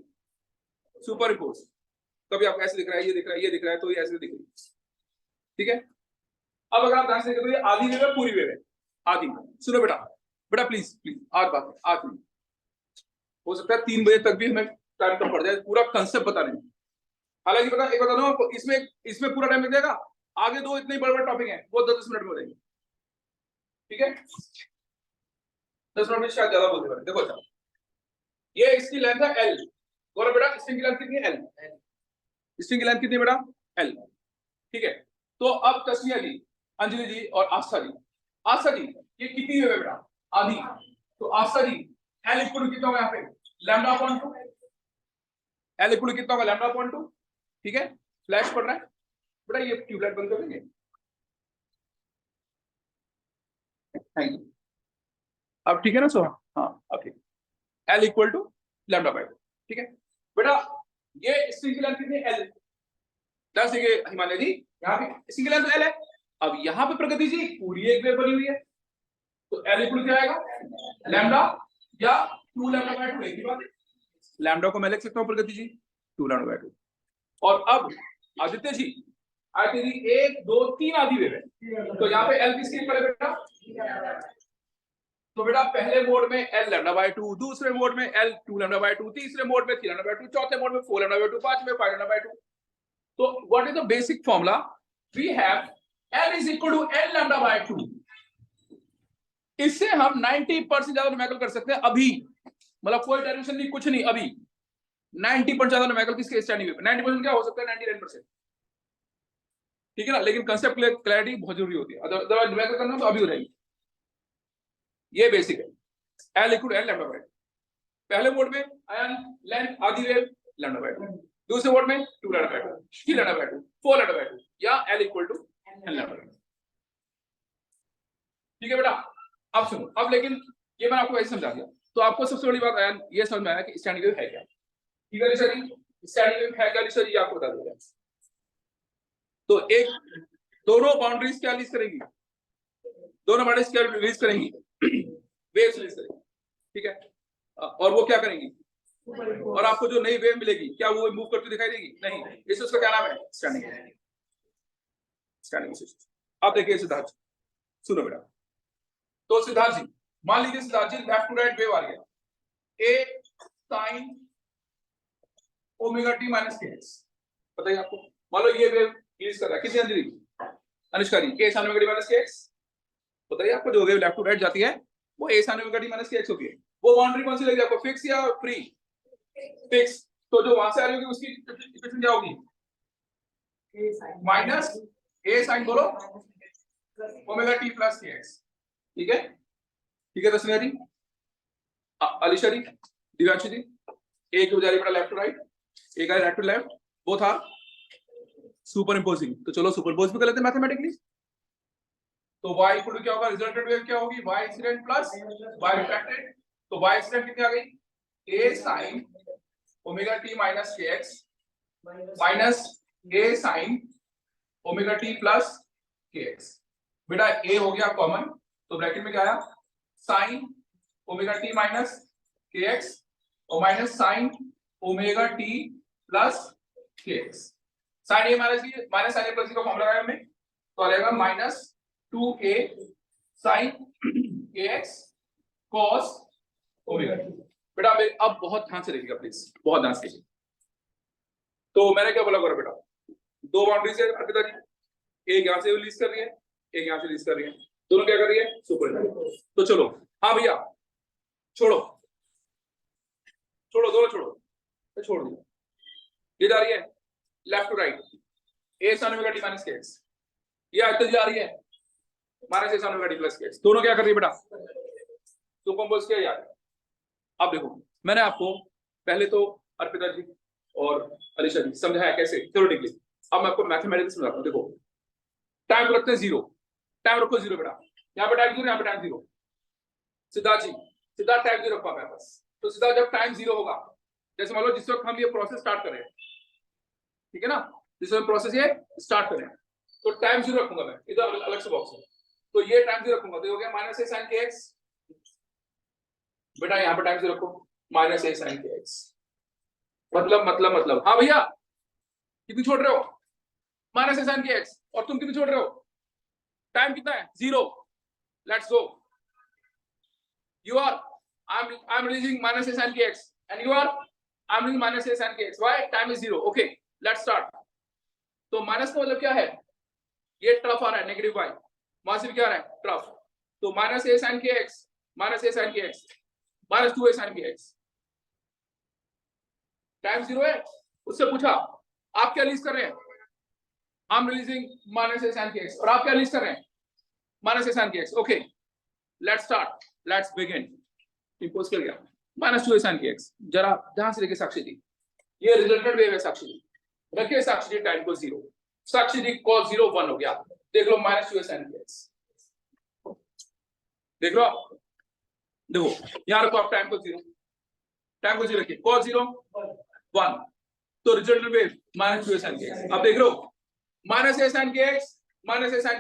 superimposed. कभी आपको ऐसे दिख रहा है, ये दिख रहा है, ये दिख रहा है, तो ये ऐसे दिख रही है। ठीक है, अब अगर आप ध्यान से देखो, ये आधी वेव है, पूरी वेव है, आधी। सुनो बेटा, बेटा प्लीज प्लीज, आज बात आज नहीं हो सकता है 3 बजे तक भी हमें टाइम कम पड़ जाए पूरा कंसेप्ट बताने में। हालांकि पता एक बता दूं आपको, इसमें पूरा टाइम लग जाएगा, आगे 2 इतने बड़े बड़े टॉपिक हैं, वो 10 मिनट में हो जाएंगे। ठीक है, 10 मिनट में शायद ज्यादा बोलते हैं। देखो अच्छा, ये इसकी लेंथ है L, गौरव बेटा स्ट्रिंग की लेंथ कितनी है, L, स्ट्रिंग की लेंथ कितनी है बेटा, L। ठीक है, तो अब तस्मिया जी, अंजलि जी और आस्था जी, आस्था जी ये कितनी वेव है बेटा, आधी, तो आस्था जी L इक्वल कितना होगा यहाँ पे, लैम्डा अपॉन 2, L इक्वल कितना होगा, लैम्डा अपॉन 2। ठीक है, फ्लैश पड़ रहा है बेटा, ये ट्यूबलाइट बंद कर देंगे, थैंक यू। अब ठीक है ना सो, हाँ अब ठीक, L equal to lambda by 2। ठीक है बेटा, ये स्ट्रिंग की लेंथ कितनी है, L। दस देखिए हिमालय जी, यहाँ पे स्ट्रिंग की लेंथ L है, अब यहाँ पे प्रगति जी पूरी एक वेव बनी हुई है, तो L इक्वल क्या आएगा, लैम्डा या 2 लैम्डा बाय 2, एक ही बात है। लैम्डा को मैं लिख सकता हूँ प्रगति जी 2 लैम्डा बाय 2। और अब आदित्य जी, आदित्य जी 1 2 3 आधी वेव है, तो यहाँ पे L किसकी पड़े बेटा, तो बेटा पहले मोड में L लैम्डा बाय 2, दूसरे मोड में L 2 लैम्डा बाय 2, तीसरे मोड में 3 लैम्डा बाय 2, चौथे मोड में 4 लैम्डा बाय 2, पांचवें 5 लैम्डा बाय 2। तो what is the basic formula, we have L is equal to L lambda by 2। इससे हम 90% ज्यादा न्यूमेरिकल कर सकते हैं अभी, मतलब कोई डेरिवेशन नहीं, कुछ नहीं, अभी 90% ज्यादा न्यूमेरिकल किसके, स्टैंडिंग वेव। 90% क्या हो सकता है, 99%। ठीक है ना, लेकिन कंसेप्ट क्लैरिटी बहुत जरूरी होती है, अदरवाइज न्यूमेरिकल करना तो अभी हो जाएगी। ये बेसिक है, L equal L lambda by 2। पहले मोड में आयन लेंथ आधी वेव लैम्डा बाय 2, दूसरे मोड में 2 lambda by 2, 3 lambda by 2, 4 lambda by 2, या L equal to L lambda by 2। ठीक है बेटा, अब सुनो, अब लेकिन ये मैंने आपको ऐसे समझा दिया, तो आपको सबसे बड़ी बात आयन ये समझ में आया कि स्टैंडिंग वेव है क्या। ठीक है सर, स्टैंडिंग वेव है क्या सर, ये आपको बता दूंगा। तो एक दोनों बाउंड्रीज क्या रिलीज करेंगी, दोनों बॉडीज क्या रिलीज करेंगी, वेव्स रिलीज करेंगी, ठीक है। और वो क्या करेंगी, और आपको जो नई वेव मिलेगी क्या वो मूव करती दिखाई देगी, नहीं। इस उसका क्या नाम है, स्टैंडिंग सिस्टम। अब देखिए सिद्धार्थ, सुनो बेटा। तो सिद्धार्थ जी, मान लीजिए सिद्धार्थ जी लेफ्ट टू राइट वेव आ रही है, ए साइन ओमेगा टी माइनस के एक्स, बताइए आपको। मान लो ये वेव रिलीज कर रहा है, कितनी अंजलि, अनुष्का जी, के साइन ओमेगा टी माइनस के एक्स। बताइए आपको जो वेव लेफ्ट टू राइट जाती है वो ए साइन ओमेगा टी माइनस के एक्स होती है। वो बाउंड्री कौन सी लगेगी आपको, फिक्स या फ्री, फिक्स। तो जो वहां से आ रही होगी उसकी इक्वेशन क्या होगी, माइनस ए साइन बोलो ओमेगा टी प्लस के एक्स, ठीक है। ठीक है तस्वीर जी, अलीशा जी, दिव्यांशु जी, एक हो जा रही है लेफ्ट टू राइट, एक है राइट टू लेफ्ट, वो था सुपर इंपोजिंग। तो चलो सुपर इंपोज भी कर लेते हैं मैथमेटिकली। तो y इक्वल टू क्या होगा, रिजल्टेंट वेव क्या होगी, y incident plus y reflected. तो y इंसिडेंट कितनी आ गई, a sin omega t minus kx minus a sin omega t plus kx। बेटा a हो गया कॉमन, तो ब्रैकेट में क्या आया, sin omega t minus kx और minus sin omega t plus kx। sin a minus sin a plus का formula लगाया हमने, तो आ जाएगा minus 2a sin kx cos omega t। बेटा मेरे अब बहुत ध्यान से देखिएगा प्लीज, बहुत ध्यान से। तो मैंने क्या बोला करो बेटा, दो बाउंड्रीज है अर्पिता जी, एक यहां से रिलीज कर रही है, एक यहां से रिलीज कर रही है, दोनों क्या कर रही है, सुपर। तो चलो, हाँ भैया छोड़ो छोड़ो, दोनों छोड़ो, तो छोड़ दो। ये जा रही है left to right, a sin omega t minus kx, ये आते जा रही है minus a sin omega t plus kx। दोनों क्या कर रही है बेटा, तो कंपोज किया यार। अब देखो मैंने आपको पहले तो अर्पिता जी और अलीशा जी समझाया कैसे थ्योरेटिकली, अब मैं आपको मैथमेटिकली समझाता हूं। देखो टाइम रखते हैं 0, टाइम रखो 0 बेटा, यहाँ पे टाइम 0, यहाँ पे टाइम 0। सिद्धार्थ जी, सिद्धार्थ टाइम 0 रखो मेरे पास। तो सिद्धार्थ जब टाइम 0 होगा, जैसे मान लो जिस वक्त हम ये प्रोसेस स्टार्ट करें, ठीक है ना, जिस वक्त प्रोसेस ये स्टार्ट करें, तो टाइम 0 रखूंगा मैं, इधर अलग से बॉक्स है, तो ये टाइम 0 रखूंगा, तो ये हो गया माइनस a sin kx। बेटा यहाँ पे टाइम 0 रखो, माइनस a sin kx। मतलब हाँ भैया कितनी छोड़ रहे हो, माइनस a sin kx, और तुम कितनी छोड़ रहे हो, टाइम कितना है 0। Let's go, you are I'm releasing minus a sin kx and you are I'm releasing minus a sin kx, why, time is 0। okay let's start। तो माइनस का मतलब क्या है, ये ट्रफ आ रहा है नेगेटिव y, वहां से भी क्या आ रहा है ट्रफ, तो minus a sin kx minus a sin kx minus 2a sin kx, time 0 है। उससे पूछा आप क्या रिलीज कर रहे हैं, I'm releasing minus a sin kx, और आप क्या रिलीज कर रहे हैं, minus a sin kx। Okay let's start, let's begin. Impose कर गया माइनस 2a sin kx। जरा ध्यान से देखिए साक्षी जी, ये रिजल्टेंट वेव है साक्षी जी, रखिए साक्षी जी टाइम को 0, साक्षी जी cos 0 1 हो गया, देख लो माइनस 2a sin kx, देख लो आप, देखो यहाँ रखो आप टाइम को 0, टाइम को 0 रखिए, cos 0 1, तो resultant wave minus 2a sin kx। अब देख लो minus a sin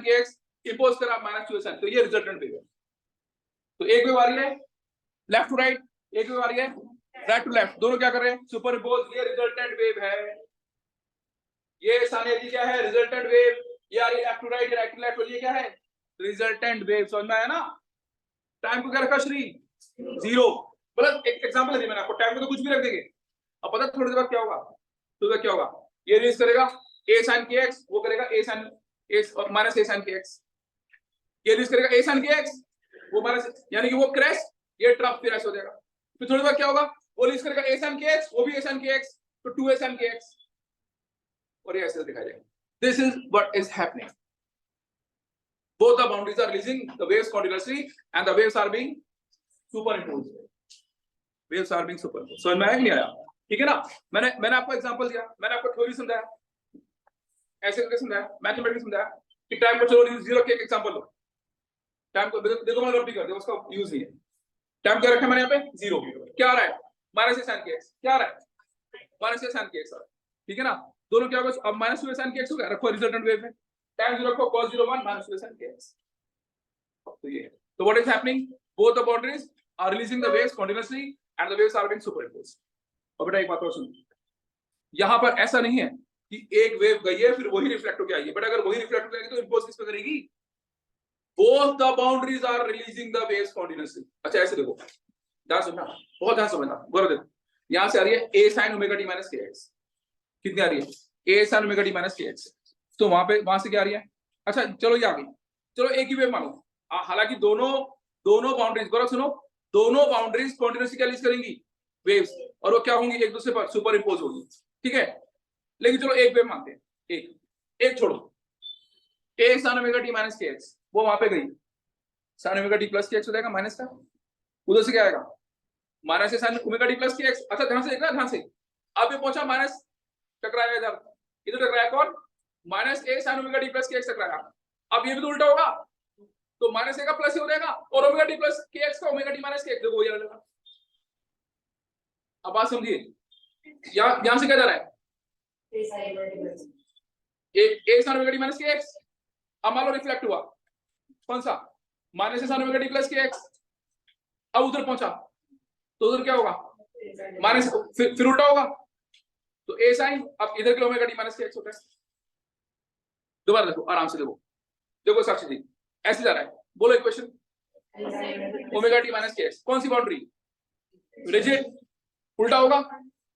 kx impose करा माइनस 2a sin, तो ये रिजल्टेंट वेव है। तो एक वेव आ रही है लेफ्ट टू राइट, एक वेव आ रही है राइट टू लेफ्ट, दोनों क्या कर रहे हैं सुपर इंपोज, ये रिजल्टेंट वेव है। ये सानिया जी क्या है, रिजल्टेंट वेव, ये आ रही है left to right, right to left, ये क्या है रिजल्टेंट वेव। समझ में आया ना, टाइम को क्या रखा श्री 0, मतलब एक एग्जांपल है मैंने आपको, टाइम को तो कुछ भी रख देंगे। अब पता थोड़ी देर बाद क्या होगा, तो क्या होगा, ये रिलीज करेगा a sin kx, वो करेगा a sin x और माइनस a sin kx, ये रिलीज करेगा a sin kx, वो माइनस, यानी कि वो क्रैश, ये ट्रफ फिर ऐसे हो जाएगा। फिर थोड़ी देर क्या होगा, वो रिलीज करेगा a sin kx, वो भी a sin kx, तो 2a sin kx, और ये ऐसे दिखाई देगा। This is what is happening. Both the boundaries are releasing the waves continuously and the waves are being superimposed. Waves are being superimposed. समझ में आया कि नहीं आया, ठीक है ना। मैंने आपको एग्जांपल दिया, मैंने आपको थ्योरी समझाया, ऐसे करके समझाया, मैथमेटिक्स समझाया कि टाइम को चलो 0 के एक एग्जांपल लो, टाइम को देखो मैंने रब भी कर दिया, उसका यूज नहीं है। टाइम क्या रखा मैंने यहाँ पे 0, क्या आ रहा है माइनस a sin kx, क्या आ रहा है माइनस a sin kx, ठीक है ना। दोनों क्या होगा, अब माइनस 2a sin kx हो गया, रखो रिजल्टेंट वेव में, टाइम 0 रखो cos 0 1 minus 2a sin kx। तो ये तो what is happening, both the boundaries are releasing the waves continuously and the waves are being superimposed. और बेटा एक बात और सुनो, यहां पर ऐसा नहीं है कि एक वेव गई है फिर वही रिफ्लेक्ट होकर आई है, बट अगर वही रिफ्लेक्ट होकर आएगी तो इंपोज किस पे करेगी, both the boundaries are releasing the waves continuously। अच्छा ऐसे देखो, ध्यान सुनना, बहुत ध्यान समझना, गौरव देखो, यहां से आ रही है a sin omega t minus kx, कितनी आ रही है, a sin omega t minus kx, तो वहां से क्या आ रही है, अच्छा चलो ये आ गई, चलो एक ही वेव मानो, हालांकि दोनों बाउंड्रीज, गौरव सुनो, दोनों बाउंड्रीज कॉन्टिन्यूसली क्या रिलीज करेंगी वेव्स, और वो क्या होंगी, एक दूसरे पर सुपर इम्पोज होगी, ठीक है, लेकिन चलो एक वेव मानते हैं, एक छोड़ो, a sin omega t minus kx, वो वहां पे गई, sin omega t plus kx हो जाएगा माइनस का, उधर से क्या आएगा, minus sin omega t plus kx। अच्छा ध्यान से देखना, ध्यान से, अब ये पहुंचा माइनस, टकराया इधर टकराया कौन, minus a sin omega t plus kx टकराया, अब ये भी तो उल्टा होगा, तो माइनस a का प्लस हो जाएगा, और ओमेगा t plus kx का ओमेगा t minus kx, देखो ये लगा। अब बात समझिए, यहां से क्या जा रहा है, a sin omega t minus kx, अब मान लो रिफ्लेक्ट हुआ, कौन सा, minus sin omega t plus kx, अब उधर पहुंचा तो उधर क्या होगा, माइनस, फिर उल्टा होगा, तो a sin, अब इधर के ओमेगा t minus kx होता है। दोबारा देखो, आराम से देखो साक्षी जी, ऐसे जा रहा है, बोलो एक question, omega t minus kx, कौन सी बाउंड्री, रिजिड, उल्टा होगा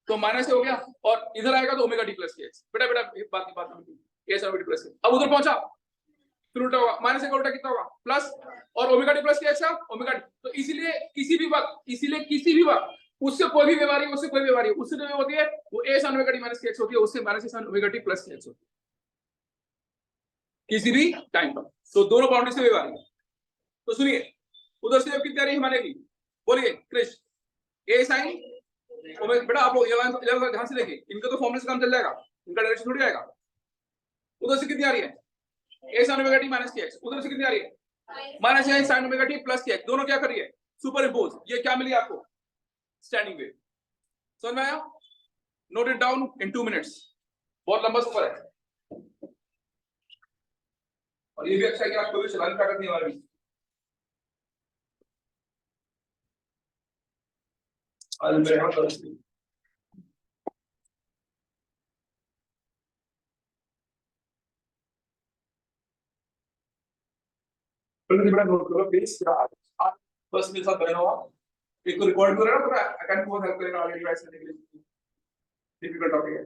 तो माइनस हो गया, और इधर आएगा तो ओमेगा t plus kx, बेटा बात a sin omega t plus kx, अब उधर पहुंचा फिर उल्टा होगा, माइनस का उल्टा कितना होगा, प्लस, और ओमेगा टी प्लस क्या ओमेगा टी, तो इसीलिए किसी भी वक्त उससे कोई भी बीमारी, उससे कोई बीमारी, उससे जो होती है वो a sin omega t minus kx होती है, उससे minus sin omega t plus kx होती है किसी भी टाइम पर, तो दोनों बाउंड्री से बीमारी। तो सुनिए, उधर से जब कितनी आ रही है मानेगी, बोलिए क्रिश, a sin ओमेगा, बेटा आप लोग 11 ध्यान से देखिए, इनका तो फॉर्मूले से काम चल जाएगा, इनका डायरेक्शन थोड़ी आएगा। उधर से कितनी आ रही है, a sin omega t minus kx, उधर से कितनी आ रही है, minus a sin omega t plus kx, दोनों क्या कर रही है, सुपर इम्पोज, ये क्या मिली आपको, स्टैंडिंग वेव। समझ में आया, note it down in 2 minutes, बहुत लंबा सफर है, और ये भी अच्छा है कि आपको भी चलाने की ताकत नहीं आ रही, आज मेरे हाथ दर्द है। बड़ा नोट करो प्लीज, बस मेरे साथ बने रहो, एक तो रिकॉर्ड कर रहा हूं, आई कैन बहुत हेल्प करेगा आगे रिवाइज करने के लिए, डिफिकल्ट टॉपिक है।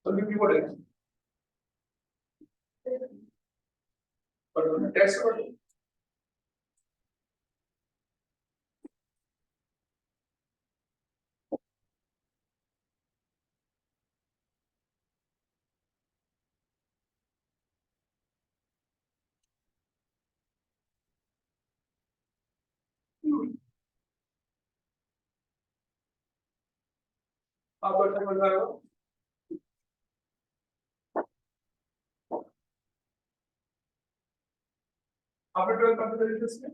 तो भी पड़ेगा, पर टेस्ट कर, आप अच्छा बन रहे हो, आपने 12 कब तक इसमें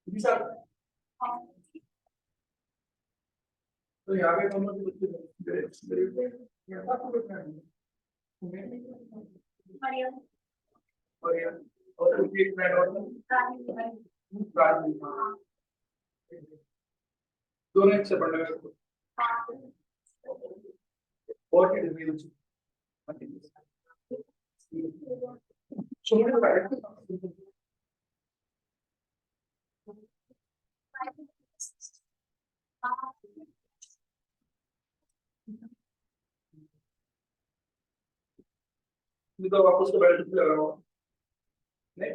जी सर, तो यहाँ पे दोनों के बच्चे और एक मिनट और दोनों से पढ़ने में और तो वापस को बैठ लगा रहा हूँ, नहीं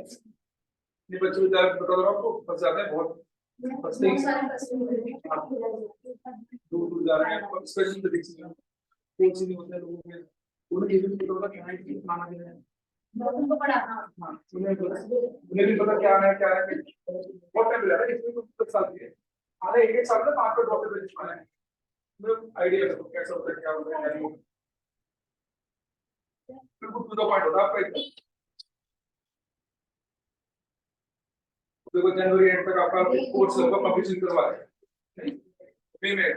बच्चे विद्यालय बता रहा हूँ आपको, फंस जाते हैं बहुत, फंसते ही दूर जा रहे हैं, स्पेशल फिजिक्स में कोई चीज नहीं होता है लोगों के, उन्हें ये भी पता होगा क्या है कि खाना देना है, उनको पढ़ाना, हाँ उन्हें भी पता क्या है बहुत टाइम लगा इसमें तो 10 साल के, आधे एक साल में 5 ड्रॉप पे लिखवाना है, मतलब आइडिया कैसा होता है क्या होता है, बिल्कुल का पॉइंट होता है आपका इतना। देखो जनवरी एंड तक आपका कोर्स का कंप्लीशन करवा है फ्री में।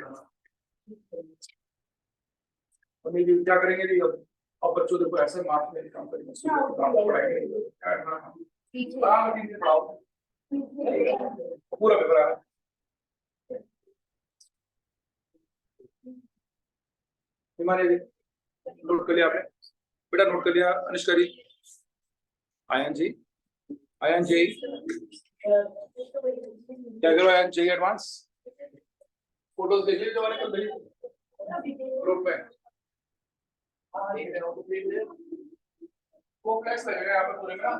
और ये क्या करेंगे जी अब बच्चों देखो ऐसे मार्क्स में काम करेंगे पढ़ाएंगे पूरा पेपर आ रहा है। हिमालय जी नोट कर लिया आपने बेटा, नोट कर लिया अनुष्का जी, आयन जी, आयन जी क्या करो, आयन जी एडवांस फोटोज देख लीजिए वाले कल भेजिए ग्रुप में। वो फ्लैश लगेगा यहाँ पर पूरे में ना।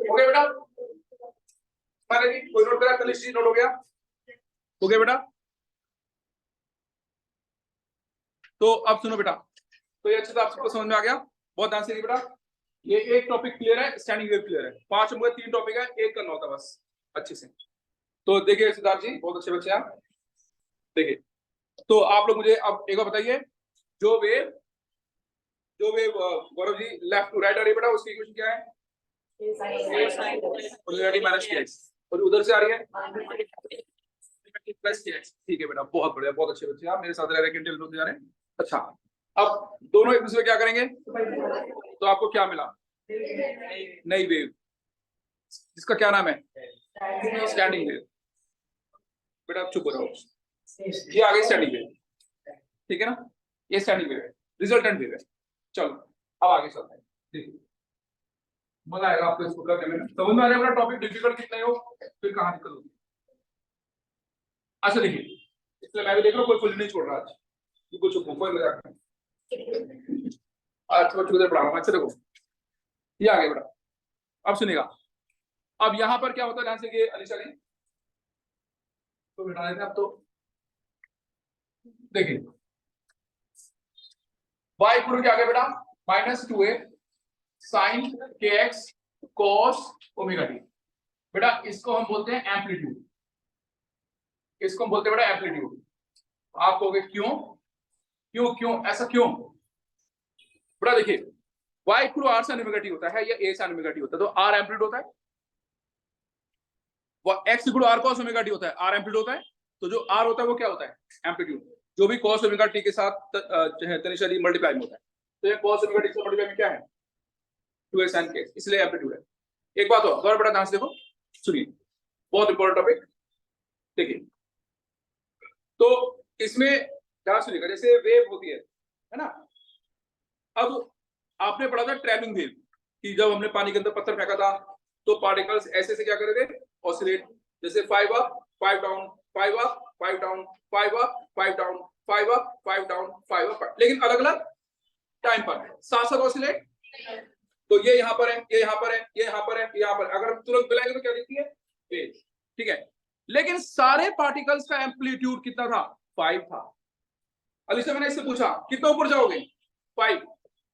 हो गया बेटा, मैंने जी कोई नोट करा, कलिश जी नोट हो गया, हो गया बेटा। तो अब सुनो बेटा, तो ये अच्छे से आप सबको समझ में आ गया, बहुत ध्यान से बेटा। ये एक टॉपिक क्लियर है, स्टैंडिंग वेव क्लियर है, 5 नंबर 3 टॉपिक है, एक करना होता बस अच्छे से। तो देखिए सिद्धार्थ जी बहुत अच्छे बच्चे आप देखिए। तो आप लोग मुझे अब एक बार बताइए, जो wave Gaurav ji left to right आ रही है बेटा, उसकी इक्वेशन क्या है? और उधर से आ रही है प्लस kx। ठीक है बेटा, बहुत बढ़िया, बहुत अच्छे बच्चे आप मेरे साथ रह रहे हैं, होते जा रहे हैं। अच्छा, अब दोनों एक दूसरे क्या करेंगे, तो आपको क्या मिला? नई वेव, जिसका क्या नाम है? Standing wave. बेटा चुप हो जाओ, ये आ गई स्टैंडिंग वेव, ठीक है ना, ये स्टैंडिंग वेव है, रिजल्टेंट वेव है। चलो अब आगे चलते हैं, देखिए मजा आएगा आपको इसको करने में, समझ में आ जाएगा टॉपिक डिफिकल्ट कितना हो फिर कहां दिक्कत होगी। अच्छा देखिए, इसलिए मैं भी देख रहा हूँ कोई फुल नहीं छोड़ रहा आज, कुछ कोई मजाक नहीं आज बच्चों को पढ़ा रहा हूँ। अच्छा देखो ये आ गया बेटा, अब सुनेगा, अब यहाँ पर क्या होता है ध्यान से कि अलीशा जी तो बिठा देते हैं। अब तो देखिए y इक्वल क्या आ गया बेटा, -2a sin kx cos omega t। बेटा इसको हम बोलते हैं एम्पलीट्यूड, इसको हम बोलते हैं बेटा एम्पलीट्यूड। आप कहोगे क्यों क्यों क्यों ऐसा क्यों? बेटा देखिए y equal r sin omega t होता है या a sin ओमेगा t होता है, तो r एम्पलीट्यूड होता है, वो x equal r cos omega t होता है, r एम्पलीट्यूड होता है। तो जो r होता है वो क्या होता है? एम्पलीट्यूड, जो भी cos ओमेगा t के साथ जो है तनिष्का जी मल्टीप्लाई में होता है। तो ये cos ओमेगा t से मल्टीप्लाई में क्या है? 2a sin kx, इसलिए एम्पलीट्यूड है। एक बात और बड़ा ध्यान से देखो, सुनिए बहुत इंपॉर्टेंट टॉपिक देखिए। तो इसमें ध्यान सुनिएगा, जैसे वेव होती है ना, अब आपने पढ़ा था ट्रैवलिंग वेव कि जब हमने पानी के अंदर पत्थर फेंका था तो पार्टिकल्स ऐसे से क्या कर रहे थे, ऑसिलेट, जैसे 5 up 5 down 5 up 5 down 5 up 5 down 5 up 5 down 5 up, लेकिन अलग अलग टाइम पर साथ साथ ऑसिलेट। तो ये यहाँ पर है, ये यहाँ पर है, ये यहाँ पर है, ये यहाँ पर, अगर तुरंत मिलाएंगे तो क्या दिखती है? वेव, ठीक है। लेकिन सारे पार्टिकल्स का एम्पलीट्यूड कितना था? 5 था। अलीशा मैंने इससे पूछा कितना ऊपर जाओगे? 5।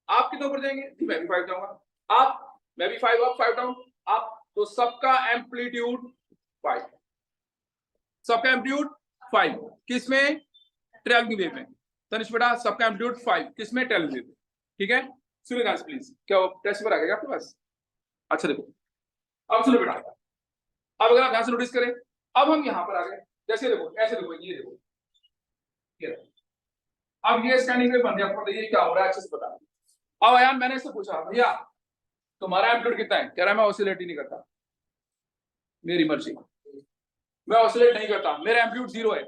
आप कितना ऊपर जाएंगे? मैं भी 5 जाऊंगा, आप, मैं भी 5 अप 5 डाउन आप, तो सबका एम्पलीट्यूड 5, सबका एम्पलीट्यूड 5। किसमें? ट्रैवलिंग वेव में। तनिष बेटा सबका एम्पलीट्यूड 5 किसमें? ट्रैवलिंग वेव में, ठीक है। सुनिए गाइस प्लीज, क्या टेस्ट पर आ गया आपके पास? अच्छा देखो अब सुनो बेटा, अब अगर आप ध्यान से नोटिस करें, अब हम यहां पर आ गए, जैसे देखो ऐसे देखो, ये देखो ये अब ये स्टैंडिंग वेव बन गया, आपको बताइए क्या हो रहा है, अच्छे से बता। अब अयान मैंने इससे पूछा भैया तुम्हारा एम्पलीट्यूड कितना है? कह रहा है मैं ऑसिलेट ही नहीं करता, मेरी मर्जी, मैं ऑसिलेट नहीं करता, मेरा एम्पलीट्यूड 0 है।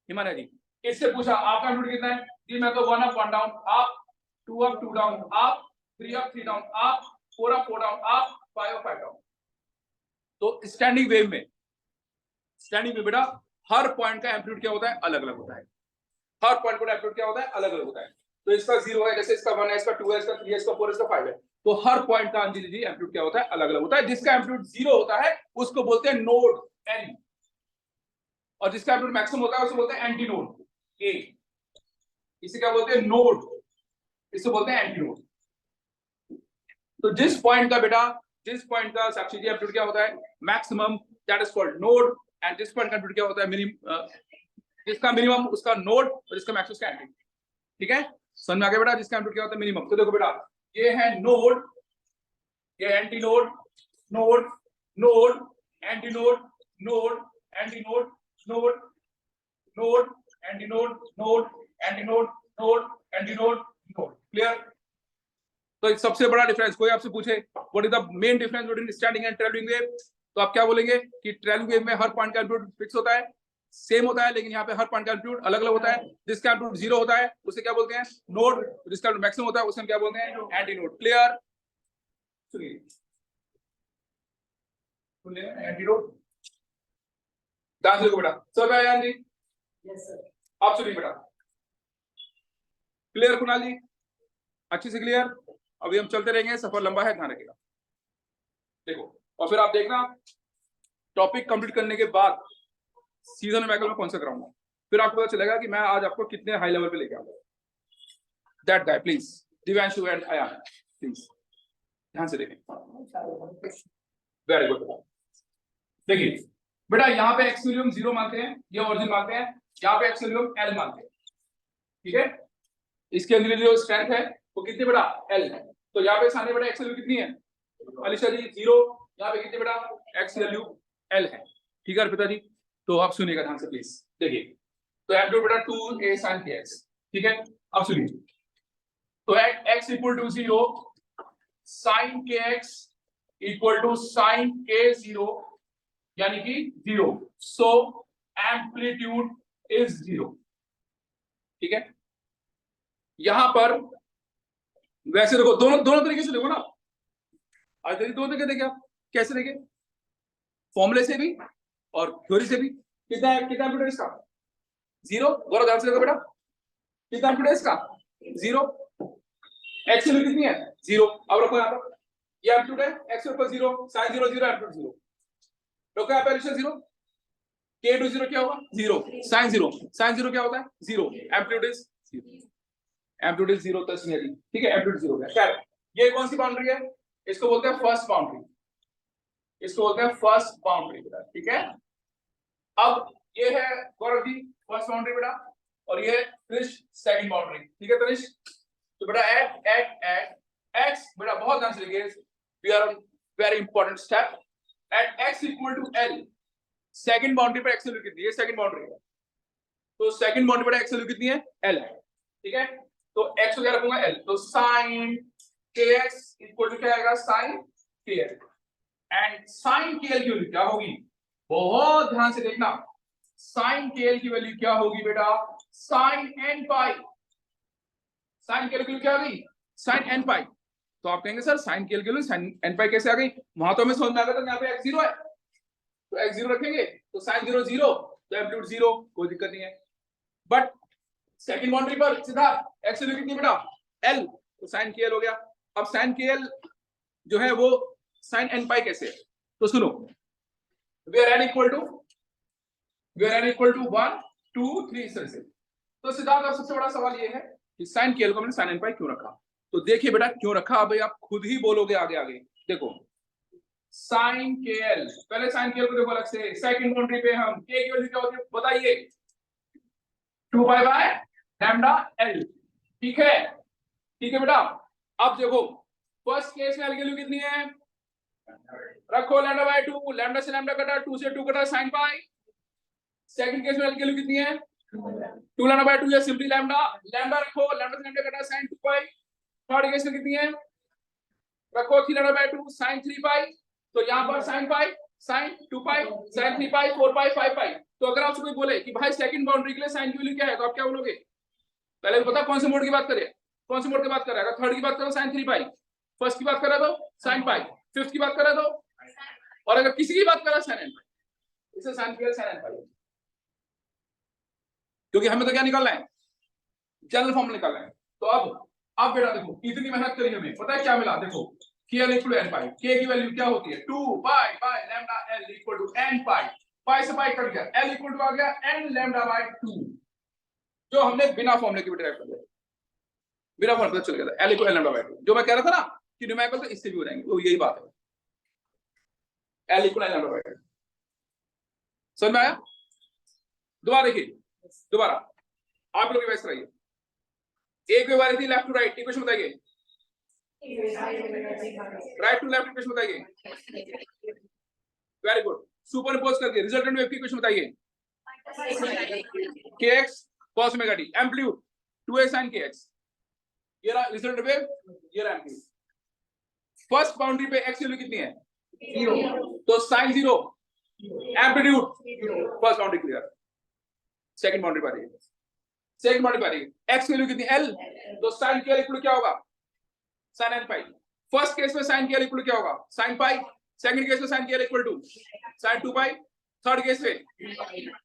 हिमालय जी इससे पूछा आपका एम्पलीट्यूड कितना है? जी मैं तो 1 अप 1 डाउन आप, 2 अप 2 डाउन आप, 3 अप 3 डाउन आप, 4 अप 4 डाउन आप, 5 अप 5 डाउन। तो स्टैंडिंग वेव में, स्टैंडिंग वेव बेटा हर पॉइंट का एम्पलीट्यूड क्या होता है? अलग अलग होता है, हर पॉइंट का एम्पलीट्यूड क्या होता है? अलग अलग होता है। तो इसका 0 है, जैसे इसका 1 है, इसका 2 है, इसका 3 है, इसका 4 है, इसका 5 है, तो हर पॉइंट का एम्पलीट्यूड क्या होता है? अलग अलग होता है। जिसका एम्पलीट्यूड 0 होता है उसको बोलते हैं नोड एन, और जिसका एम्पलीट्यूड मैक्सिमम होता है उसे बोलते हैं एंटी नोड ए। इसे क्या बोलते हैं? नोड इसको बोलते हैं एंटी नोड। तो जिस पॉइंट का साक्षी जी एम्पलीट्यूड क्या होता है maximum, that is called node, and जिस पॉइंट का एम्पलीट्यूड क्या होता है मिनिमम, जिसका मिनिमम उसका नोड और जिसका मैक्सिमम उसका एंटी। ठीक है, समझ में आ गया बेटा, जिसका एम्पलीट्यूड क्या होता है मिनिमम। तो देखो बेटा, ये है नोड, ये anti node, node node anti node, node anti node, node node anti node, node anti node, node anti node, node. Clear? तो एक सबसे बड़ा डिफरेंस, कोई आपसे पूछे what is the main difference between standing and travelling wave, तो आप क्या बोलेंगे कि ट्रैवलिंग वेव में हर पॉइंट का एम्पलीट्यूड फिक्स होता है, सेम होता है, लेकिन यहाँ पे हर पॉइंट का एम्पलीट्यूड अलग अलग होता है। जिसका एम्पलीट्यूड 0 होता है उसे क्या बोलते हैं नोड, जिसका मैक्सिमम होता है उसे हम क्या बोलते हैं एंटी नोड। क्लियर? सुनिए एंटी नोड, ध्यान से देखो बेटा, सब आया जी? Yes sir. आप सुनिए बेटा, क्लियर कुणाल जी? अच्छी से क्लियर? अभी हम चलते रहेंगे, सफर लंबा है, ध्यान रखिएगा। देखो, और फिर आप देखना टॉपिक कंप्लीट करने के बाद सीजन मैकेनिकल में कौन सा कराऊंगा, फिर आपको पता चलेगा कि मैं आज आपको कितने हाई लेवल पे लेके आऊंगा। That guy please, Divyanshu and आया, प्लीज ध्यान से देखें। Very good. देखिए बेटा, यहाँ पे एक्स वैल्यू 0 मानते हैं, ये ओरिजिन मानते हैं, यहाँ पे एक्स वैल्यू L मानते हैं। ठीक है, इसके अंदर जो स्ट्रेंथ है वो कितनी बड़ा L है। तो यहाँ पे सामने बड़ा एक्स वैल्यू कितनी है अलीशा जी 0, यहाँ पे कितनी बड़ा एक्स वैल्यू L है। ठीक है पिताजी, तो आप सुनिएगा ध्यान से प्लीज। देखिए, तो एम्पलीट्यूड बेटा 2a sin kx। ठीक है, अब सुनिए, तो at x equal to 0 sin kx equal to sin k0 यानी कि 0, सो एम्पलीट्यूड इज 0। ठीक है, यहां पर वैसे देखो, दोनों तरीके से देखो ना, आज देखिए दो तरीके देखे आप, कैसे देखे, फॉर्मूले से भी और थ्योरी से भी। कितना एम्पलीट्यूड है इसका 0, गौरव ध्यान से देखो बेटा, कितना एम्पलीट्यूड है इसका 0, एक्स वैल्यू कितनी है 0। अब रखो यहाँ पर, ये एम्पलीट्यूड है एक्स ऊपर 0, sin 0 0 एम्पलीट्यूड 0, रखो यहाँ पे 0, k टू 0 क्या होगा 0, sin 0 क्या होता है 0, एम्पलीट्यूड इज 0, एम्पलीट्यूड इज 0 तस्वीर। ठीक है, एम्पलीट्यूड 0 है। खैर, ये कौन सी बाउंड्री है, इसको बोलते हैं फर्स्ट बाउंड्री, इसको बोलते हैं फर्स्ट बाउंड्री बेटा। ठीक है, अब ये है गौरव जी फर्स्ट बाउंड्री बेटा, और ये तनिष सेकंड बाउंड्री। ठीक है तनिष, तो बेटा एट x बेटा बहुत ध्यान से लिखिए, we are on very important step, at x equal to L, second boundary पर x वैल्यू कितनी है, सेकंड बाउंड्री है, तो सेकंड बाउंड्री पर x वैल्यू कितनी है L है। ठीक है, तो x को क्या रखूंगा L, तो sin kx इक्वल टू क्या आएगा sin kl, and sin kl की वैल्यू क्या होगी, बहुत ध्यान से देखना, sin kl की वैल्यू क्या होगी बेटा sin n पाई, sin kl की वैल्यू क्या होगी sin n पाई। तो आप कहेंगे सर sin kl की वैल्यू sin n पाई कैसे आ गई, वहां तो हमें समझ में आ गया था यहाँ पे x 0 है, तो x 0 रखेंगे, तो sin 0 0, तो एम्पलीट्यूड 0, कोई दिक्कत नहीं है। बट सेकंड बाउंड्री पर सीधा x वैल्यू कितनी बेटा L, तो sin kl हो गया। अब sin kl जो है वो sin n पाई कैसे है, तो सुनो, where n इक्वल टू 1 2 3 इस तरह से। तो सिद्धार्थ का सबसे बड़ा सवाल ये है कि sin kl को हमने sin n पाई क्यों रखा, तो देखिए बेटा क्यों रखा, अब आप खुद ही बोलोगे आगे आगे। देखो sin kl, पहले sin kl को देखो अलग से, सेकंड बाउंड्री पे हम k की वैल्यू क्या होती है बताइए, 2 पाई बाय लैम्डा l। ठीक है बेटा, अब देखो फर्स्ट केस में l की वैल्यू कितनी है, रखो लैम्डा बाय 2, लैम्डा से लैम्डा कटा, 2 से 2 कटा sin पाई। सेकंड केस में l की वैल्यू कितनी है 2 लैम्डा बाय 2 या सिंपली लैम्डा, लैम्डा रखो, लैम्डा से लैम्डा कटा sin 2 पाई। थर्ड केस में कितनी है, रखो 3 लैम्डा बाय 2 sin 3 पाई, तो यहां पर sin पाई sin 2 पाई sin 3 पाई 4 पाई 5 पाई। तो अगर आपसे कोई बोले कि भाई सेकंड बाउंड्री के लिए sin की वैल्यू क्या है, तो आप क्या बोलोगे, पहले भी पता कौन से मोड की बात करें, कौन से मोड की बात कर रहा है, थर्ड की बात करो sin 3 पाई, फर्स्ट की बात कर रहा तो sin पाई, फिफ्थ की बात कर रहा तो, और अगर किसी की बात कर रहा sin n पाई, इसे sin की sin n पाई, क्योंकि हमें तो क्या निकालना है जनरल फॉर्म निकालना है। तो अब बेटा देखो इतनी मेहनत करी हमें, पता है क्या मिला, देखो k equal to n pi, k की वैल्यू क्या होती है 2 pi by lambda l equal to n pi, pi से पाई कट गया, l इक्वल टू आ गया n लैम्डा बाय 2, जो हमने बिना फॉर्मूले के भी डिराइव कर लिया। बिना फॉर्मूले पता चल गया था, L इक्वल लैम्डा बाय 2। जो मैं कह रहा था ना कि न्यूमेरिकल तो इससे भी हो जाएंगे, तो यही बात है, L इक्वल लैम्डा बाय 2। समझ में आया? दोबारा देखिए, दोबारा आप लोग रिवाइज कराइए। एक व्यवहार थी लेफ्ट टू राइट, इक्वेशन बताइए। राइट टू लेफ्ट इक्वेशन बताइए। Very good. सुपरइंपोज करके रिजल्टेंट वेव की इक्वेशन बताइए। kx cos omega t, amplitude 2a sin kx, ये रहा रिजल्टेंट वेव, ये रहा एम्पलीट्यूड। फर्स्ट बाउंड्री पे x की वैल्यू कितनी है? 0, तो sin 0 amplitude first boundary clear. Second boundary पर आइए, सेकंड बाउंड्री पर आइए, x की वैल्यू कितनी l, तो sin k इक्वल क्या होगा? sin n pi. First case में sin k इक्वल क्या होगा? sin pi. सेकंड केस में sin k equal to sin 2 pi. Third case में,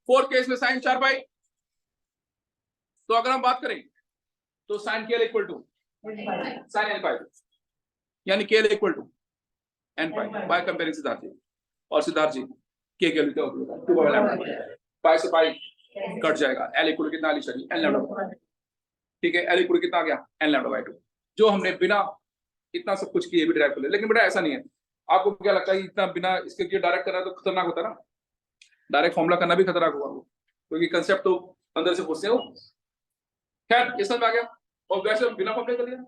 फोर्थ केस में sin 4 पाई। तो अगर हम बात करें तो sin k equal to sin n pi, यानी k equal to n pi by comparing Siddharth ji. और सिद्धार्थ जी k की वैल्यू क्या होती है? 2 बाय लैम्डा, पाई से पाई कट जाएगा, l इक्वल कितना आली चली? n lambda. ठीक है, l इक्वल कितना आ गया? n लैम्डा बाय 2, जो हमने बिना इतना सब कुछ किए भी ड्राइव कर ले। लेकिन बेटा ऐसा नहीं है, आपको क्या लगता है इतना बिना इसके लिए डायरेक्ट करना तो खतरनाक होता ना? डायरेक्ट फॉर्मूला करना भी खतरनाक होगा वो, क्योंकि कंसेप्ट तो अंदर से पूछते हो। खैर ये समझ में आ गया। और वैसे बिना फॉर्मूले कर लिया।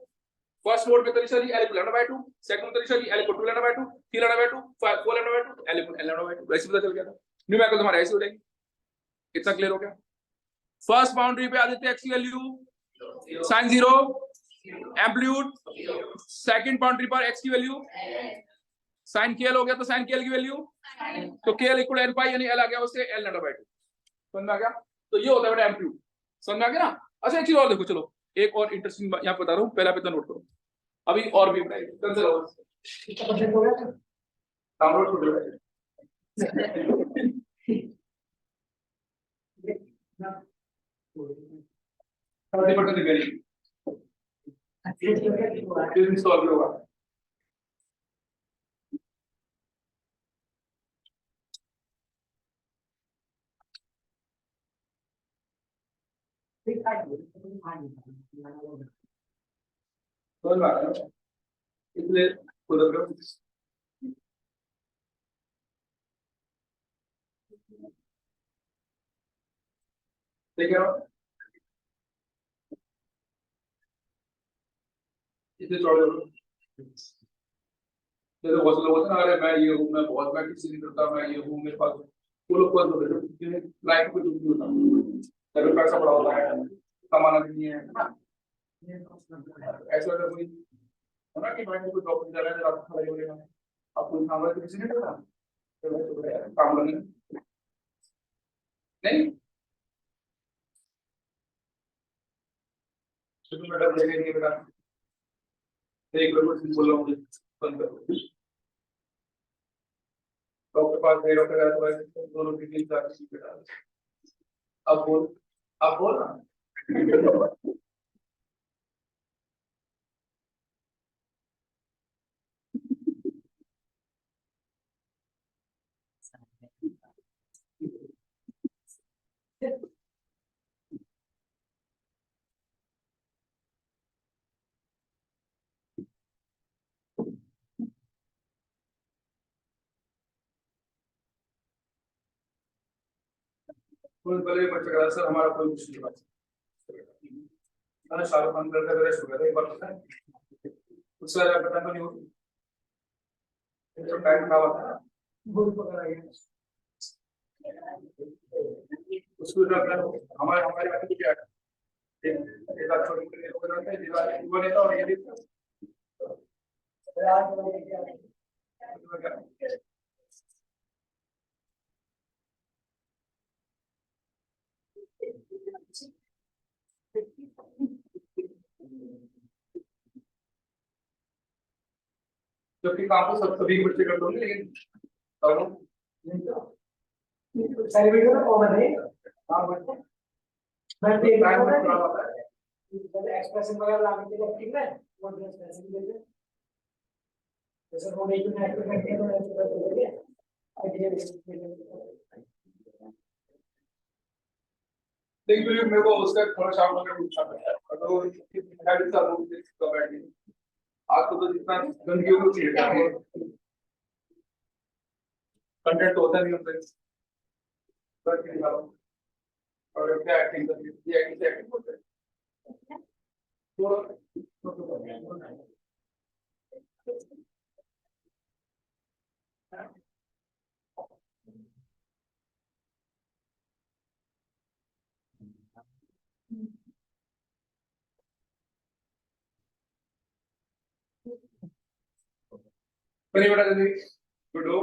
फर्स्ट मोड में तरीका जी l equal lambda by 2, second में तरीका जी l equal 2 lambda by 2, 3 lambda by 2, 4 lambda by 2, l equal lambda by 2, वैसे पता चल गया था। न्यूमेरिकल तुम्हारा ऐसे हो जाएगी। इतना क्लियर हो गया? फर्स्ट बाउंड्री पे आ जाते हैं x की value sin 0 amplitude, second boundary पर x की वैल्यू sin kl हो गया, तो sin kl की वैल्यू तो kl इक्वल n पाई, यानी l आ गया उससे l लैम्डा बाय 2। समझ में आ गया? तो ये होता है बेटा एम्पलीट्यूड। समझ में आ गया ना? अच्छा एक चीज और देखो, चलो एक और इंटरेस्टिंग यहाँ बता रहा हूँ, पहला पे नोट करो, अभी और भी बताइए। डाउनलोड कर लो। सॉल्व होगा। इसलिए ठीक है, इसलिए जैसे बहुत लोग होते हैं ना, अरे मैं ये हूँ, मैं बहुत, मैं किसी नहीं करता, मैं ये हूँ, मेरे पास वो लोग बहुत होते हैं लाइफ को दुख नहीं होता, तभी पैसा बड़ा होता है, कमाना भी नहीं है ना। ऐसा अगर कोई है ना कि भाई कोई जॉब कर रहा है, आप खड़े हो गए, आप कोई काम वाले किसी ने करना, तो भाई तो यार काम करने नहीं, तो बेटा देखेंगे बेटा, एक लोग बोल रहा हूँ बंद करो, डॉक्टर पास गए, डॉक्टर गया तो भाई दोनों की तीन चार चीज बेटा, अब बोल, अब बोल ना। कोई भले बच्चा करा सर हमारा कोई मुश्किल बात है, शाहरुख खान करता है रेस्ट हो गया एक बार पता है, उससे ज्यादा पता नहीं होती, तो टाइम खराब आता है, भूल पकड़ आई है उसको, हमारे हमारे आदमी क्या है, एक आध छोटे छोटे हो जाते हैं, दीवार वो नेता और ये भी जबकि काम तो सब सभी के बच्चे करते होंगे, लेकिन सारी वीडियो ना कॉमन है, हाँ बच्चे मैं देख रहा हूँ ना होता है, एक्सप्रेशन वगैरह लाने के लिए ठीक है, वो एक्सप्रेशन देते हैं, जैसे वो नहीं करते हैं तो ऐसे देते हैं। थिंक फिर मेरे को उसका थोड़ा शाम में पूछना पड़ता है तो हैबिट का वो इसका बैठ नहीं आपको तो जितना गंदगी होती चाहिए कंटेंट होता नहीं होता और क्या एक्टिंग करती है ये एक्टिंग बोलते हैं बड़ी बड़ा जल्दी गुड हो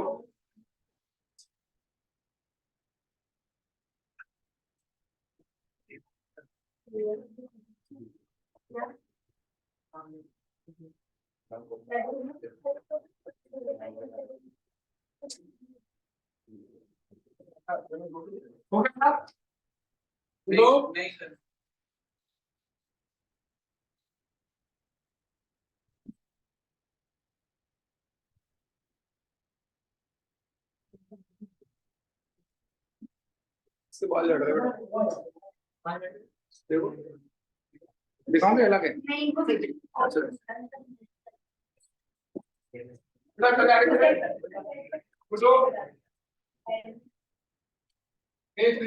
हो गया दो नहीं सर इससे बाल लड़ रहे हैं देखो दिखाऊंगे अलग है अच्छा गुड हो A3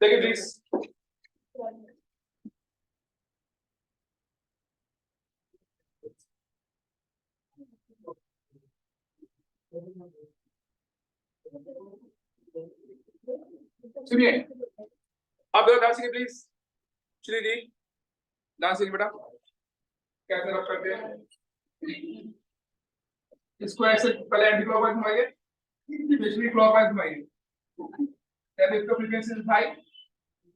देखिए प्लीज सुनिए अब डांस कीजिए प्लीज श्री दी डांस कीजिए बेटा कैसे रख करते हैं इसको ऐसे पहले एंटी क्लॉकवाइज घुमाइए पिछली clockwise घुमाइए then if the frequency is high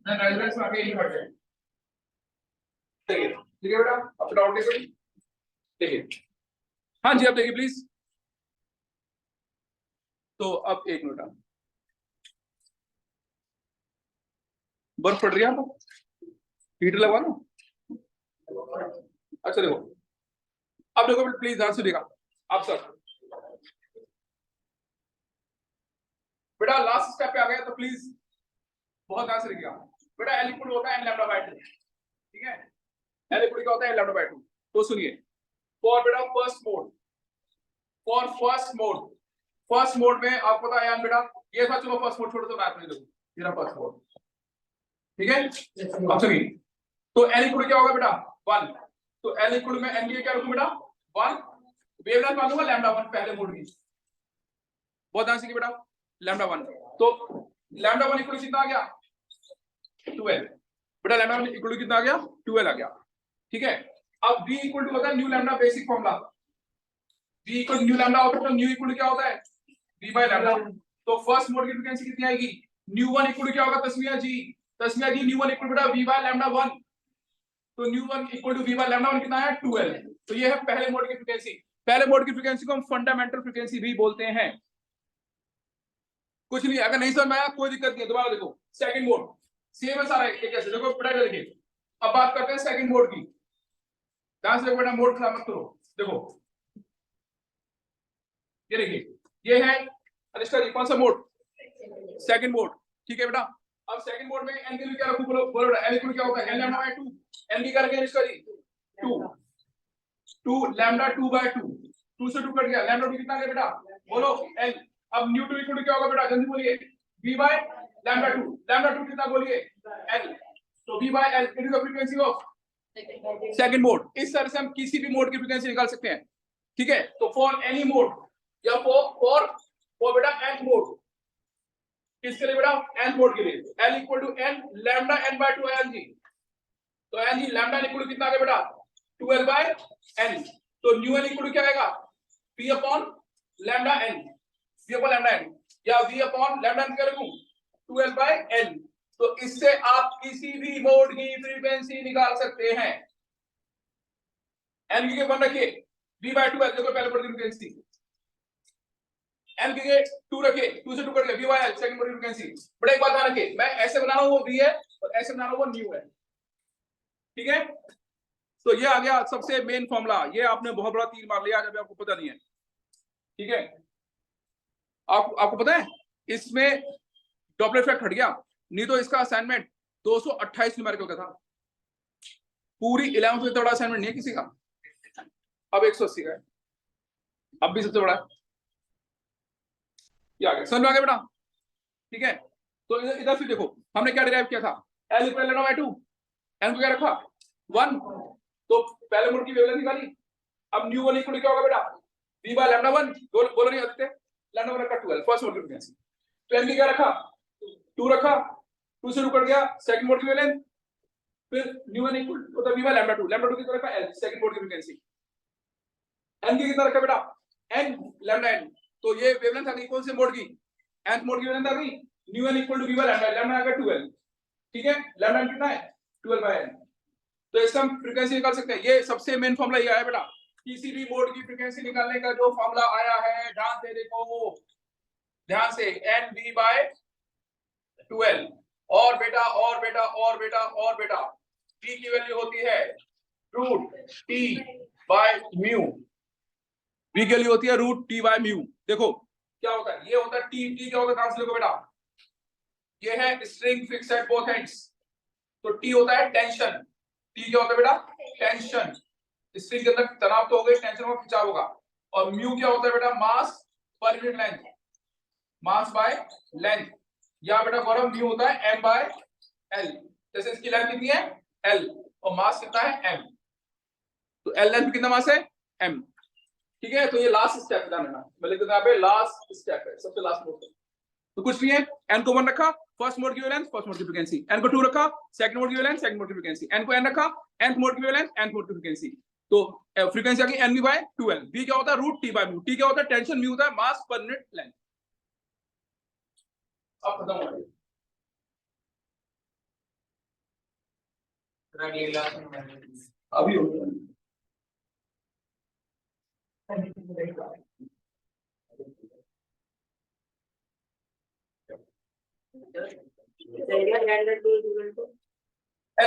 then resonance में आगे इन्वर्ट है ठीक है बेटा अप डाउन देखिए देखिए हाँ जी आप देखिए प्लीज तो अब एक मिनट बर्फ पड़ रही है आपको हीटर लगवा लो अच्छा देखो अब देखो प्लीज ध्यान से देखा आप सर बेटा लास्ट स्टेप पे आ गया तो प्लीज बहुत ध्यान से देखिएगा बेटा एल इक्वल होता है n लैम्डा बाय 2 ठीक है एल इक्वल क्या होता है n लैम्डा बाय 2 तो सुनिए फॉर बेटा फर्स्ट मोड में आपको पता है बेटा ये था चलो फर्स्ट मोड छोड़ दो मैथ में देखो मेरा फर्स्ट मोड ठीक है अब सुनिए तो एल इक्वल क्या होगा बेटा 1 तो एल इक्वल में n की क्या रखूं बेटा 1 वेवलेंथ मालूम है लैम्डा 1 पहले मोड की बहुत ध्यान से बेटा लैम्डा 1 तो लैम्डा 1 इक्वल कितना आ गया 12 बेटा लैम्डा 1 इक्वल कितना आ गया 12 आ गया ठीक है अब v इक्वल टू होता है nu lambda basic formula v इक्वल न्यू लैम्डा होता है तो न्यू इक्वल क्या होता है v बाय लैम्डा तो फर्स्ट मोड की फ्रीक्वेंसी कितनी आएगी न्यू 1 इक्वल क्या होगा तस्मीया जी न्यू 1 इक्वल बेटा v बाय लैम्डा 1 तो nu 1 equal to v by lambda 1 कितना है 12 तो ये है पहले मोड की फ्रीक्वेंसी पहले मोड की फ्रीक्वेंसी को हम फंडामेंटल फ्रीक्वेंसी भी बोलते हैं कुछ नहीं अगर नहीं समझ में आया कोई दिक्कत नहीं दोबारा देखो सेकंड मोड सेम है सारा एक ऐसे देखो बेटा देखिए अब बात करते हैं सेकंड मोड की ध्यान से देखो बेटा मोड खराब मत करो देखो ये देखिए ये है अनिष्का जी कौन सा मोड सेकंड मोड ठीक है बेटा अब सेकंड मोड में n की वैल्यू क्या रखूं बोलो बोलो n इक्वल क्या होगा n लैम्डा बाय 2 n की करके अनिष्का जी 2 लैम्डा 2 बाय 2 2 से 2 कट गया लैम्डा 2 कितना गया बेटा बोलो n अब न्यू 2 इक्वल क्या होगा बेटा जल्दी बोलिए v बाय लैम्डा 2 कितना बोलिए n तो v by l it is the frequency of second mode इस तरह से हम किसी भी मोड की फ्रीक्वेंसी निकाल सकते हैं ठीक है तो फॉर एनी मोड या फॉर बेटा nth मोड किसके लिए बेटा nth मोड के लिए l equal to n lambda n by 2 n जी तो n जी लैम्डा इक्वल कितना आ गया बेटा 12 बाय n तो न्यू n इक्वल क्या आएगा v upon lambda n v upon lambda n या v अपॉन लैम्डा n क्या रखूं 12 बाय n तो इससे आप किसी भी मोड की फ्रीक्वेंसी निकाल सकते हैं n की वन रखिए V by 2L, देखो पहले मोड की फ्रीक्वेंसी M के 2 रखे, 2 से 2 कट गया, V by L second mode की फ्रीक्वेंसी। बट एक बात ध्यान रखिए, मैं ऐसे बना रहा हूं वो V है और ऐसे बना रहा हूं वो न्यू है, ठीक है। तो ये आ गया सबसे मेन फॉर्मूला, ये आपने बहुत बड़ा तीर मार लिया जब आपको पता नहीं है, ठीक है। आपको पता है इसमें डॉपलर इफेक्ट हट गया, नहीं तो इसका असाइनमेंट 228 न्यूमेरिकल का था, पूरी 11th में बड़ा असाइनमेंट नहीं है किसी का, अब 180 का है, अब भी सबसे बड़ा है। ये आ गया, समझ में आ गया बेटा, ठीक है। तो इधर फिर देखो हमने क्या डिराइव किया था, L इक्वल लेना बाय 2, N को क्या रखा 1, तो पहले मोड की वेवलेंथ निकाली। अब न्यू वन इक्वल क्या होगा बेटा, V बाय लैम्डा 1, बोलो नहीं आते, लैम्डा 1 रखा 12 फर्स्ट मोड की फ्रीक्वेंसी, तो N की क्या रखा 2 रखा, 2 से 2 कट गया सेकंड मोड की वेवलेंथ, फिर न्यू वन इक्वल होता V बाय लैम्डा 2 की तरह का L सेकंड मोड की फ्रीक्वेंसी। N की कितना रखा बेटा N लैम्डा N, तो ये वेवलेंथ आ गई कौन से मोड की, nth मोड की वेवलेंथ आ गई, nu n equal to v by lambda, lambda आ गया 12, ठीक है, लैम्डा कितना है 12 बाय n। तो इसका हम फ्रीक्वेंसी निकाल सकते हैं, ये सबसे मेन फॉर्मूला ये है बेटा, किसी भी मोड की फ्रीक्वेंसी निकालने का जो फॉर्मूला आया है, ध्यान से देखो, ध्यान से, nv बाय 12, और बेटा और बेटा और बेटा और बेटा t की वैल्यू होती है root t by mu, v की वैल्यू होती है रूट t बाय म्यू। देखो क्या होता है, ये होता है t क्या होता है, ध्यान से देखो बेटा, ये है string fix at both ends, तो t होता है टेंशन, t क्या होता है बेटा टेंशन, स्ट्रिंग के अंदर तनाव तो हो गई, टेंशन का खिंचाव होगा, और म्यू क्या होता है बेटा मास पर unit length, mass by length, या बेटा गौरव म्यू होता है m बाय l, जैसे इसकी लेंथ कितनी है l और मास कितना है m, तो l लेंथ कितना मास है m, ठीक है। तो ये लास्ट स्टेप ध्यान रखना, मैं लिख देता हूं यहाँ पे लास्ट स्टेप है, सबसे लास्ट मोड, तो कुछ नहीं है, n को 1 रखा फर्स्ट मोड की वेवलेंथ फर्स्ट मोड की फ्रीक्वेंसी, n को 2 रखा सेकंड मोड की वेवलेंथ सेकंड मोड की फ्रीक्वेंसी, n को n रखा nth मोड की वेवलेंथ nth मोड की फ्रीक्वेंसी, तो फ्रीक्वेंसी आ गई nv बाय 12, v क्या होता है root t by mu, t क्या होता है टेंशन, म्यू होता है मास पर यूनिट लेंथ। अब खत्म हो गया, अभी हो गया, l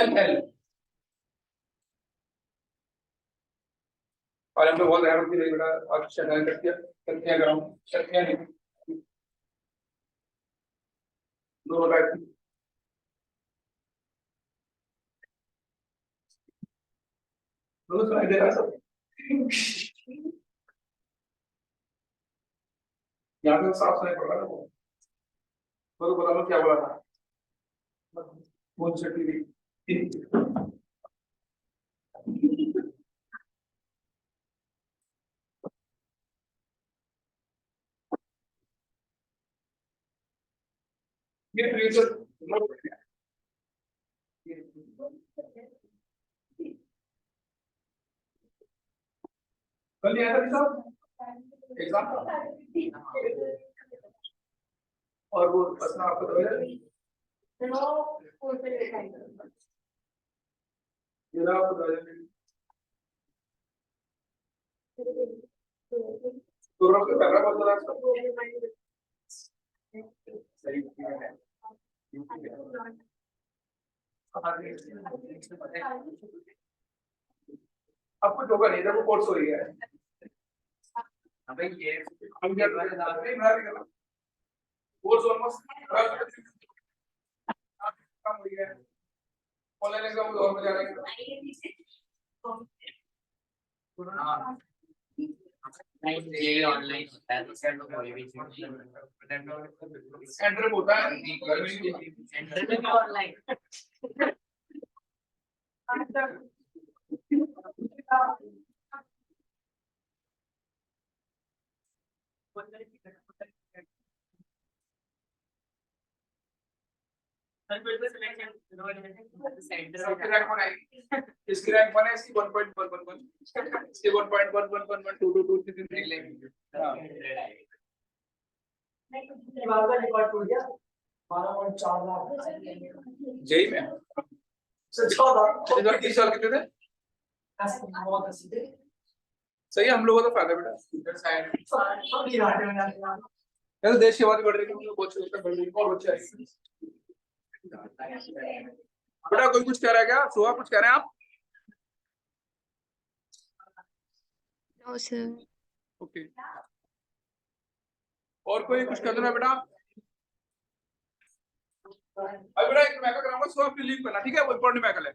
और हम लोग बहुत हैरान होती रही बेटा, और शटडाउन कर दिया, करते कराऊं करते नहीं, दोनों बैठ दोनों सुनाई दे रहा है सब, यहाँ पे साफ सुनाई पड़ रहा है, तो बता दो क्या बोला था, कौन सी टीवी, ये ट्रेजर कल आया था सब एग्जाम, और वो प्रश्न आपको तो ये रहा आपको तो रोक के पैरा बोल रहा है सही है, अब कुछ होगा नहीं, जब वो कोर्स हो रही है, अबे ये हम क्या कर रहे हैं, कोर्स ऑलमोस्ट कम हो गया है, ऑनलाइन एग्जाम और में जा रहे हैं, हां नहीं ऑनलाइन होता है, तो सर कोई भी एंटर होता है एंटर में ऑनलाइन, इसकी रैंक 1 है, इसकी 1.111, इसकी 1.111122233 हां रिकॉर्ड टूट गया 12.4 लाख जेई में से 14 इधर 30 साल कितने थे सही है, हम लोगों का तो फायदा बेटा। यार देश की आबादी बढ़ रही है, बहुत बढ़ रही है और बच्चे आएंगे। बेटा कोई कुछ कह रहा है क्या? सुहा कुछ कह रहे हैं आप? No sir. ओके, और कोई कुछ कर रहा है बेटा? अब बेटा एक मैका कराऊंगा, सुहा फिर लीव करना, ठीक है? वो इंपॉर्टेंट मैकल है,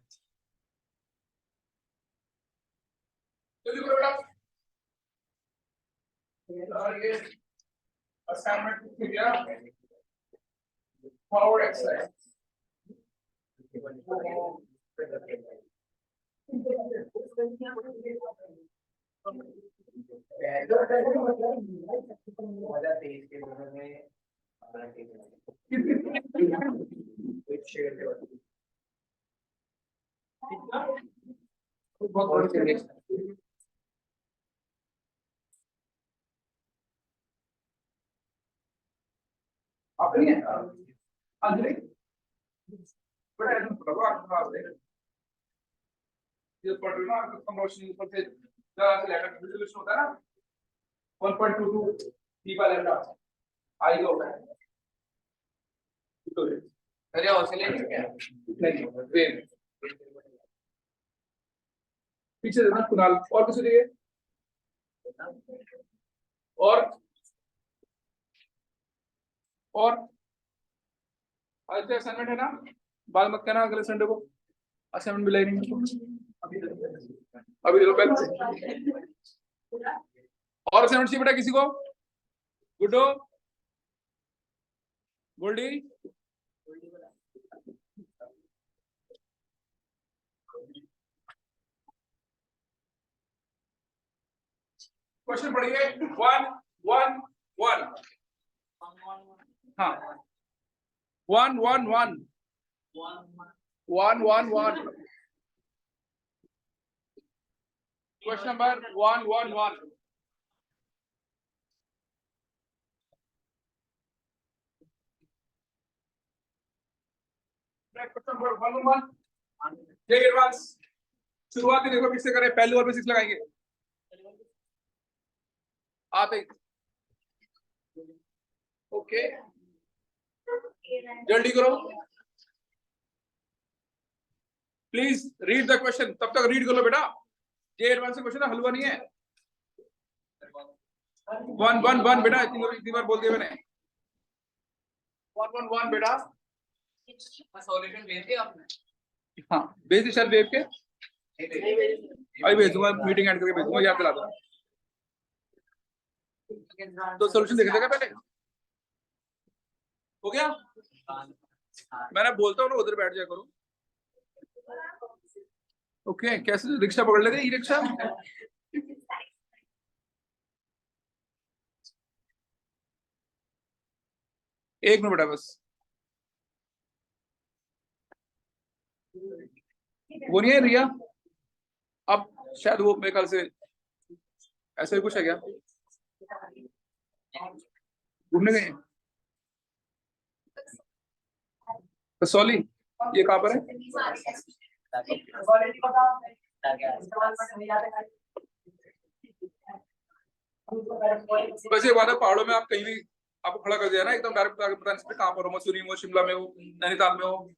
जल्दी करो बेटा। और ये असाइनमेंट हो गया, फॉरवर्ड एक्सरसाइज। अपनी है अंदर बड़ा एकदम प्रभाव ये पढ़ रहे हो ना, कम रोशनी ऊपर से जरा से लेकर विजुअलाइजेशन होता है ना, 1.22 डी बाय लैम्डा आई होगा। तो अरे ऑसिलेटर क्या नहीं वेव पीछे देखना कुणाल, और किसी लिए और आज तो असाइनमेंट है ना, बाद मत करना अगले संडे को, असाइनमेंट मिला ही नहीं अभी देखो पहले। और असाइनमेंट चाहिए बेटा किसी को? गुड्डो, गोल्डी, क्वेश्चन पढ़िए 1 1 1। हाँ 1 1 1 1 1 1। Question number 1 1 1। Question number 1 1 take advance. शुरुआत ही देखो किससे करें, पहले और बेसिक्स लगाएंगे आते ही। ओके जल्दी करो प्लीज, रीड द क्वेश्चन, तब तक रीड कर लो बेटा, ये एडवांस क्वेश्चन है, हलवा नहीं है। 1 1 1 बेटा, इतनी बार बोल दिया मैंने। 1 1 1 बेटा, सॉल्यूशन भेज दिया आपने? हाँ भेज दी सर, वेब के अभी भेज दूंगा, मीटिंग एंड करके भेज दूंगा, याद दिला दो। तो सॉल्यूशन देख देगा पहले, हो गया? मैंने बोलता हूँ ना उधर बैठ जाया करो। ओके कैसे रिक्शा पकड़ लेंगे, ई रिक्शा? एक मिनट बेटा बस, वो नहीं है रिया? अब शायद वो मेरे ख्याल से ऐसा ही कुछ है क्या, घूमने गए कसौली, ये कहाँ पर है? वैसे बात है, पहाड़ों में आप कहीं भी आपको खड़ा कर दिया ना एकदम डायरेक्ट, पता नहीं कहाँ पर हो, मसूरी में हो, शिमला में हो, नैनीताल में हो,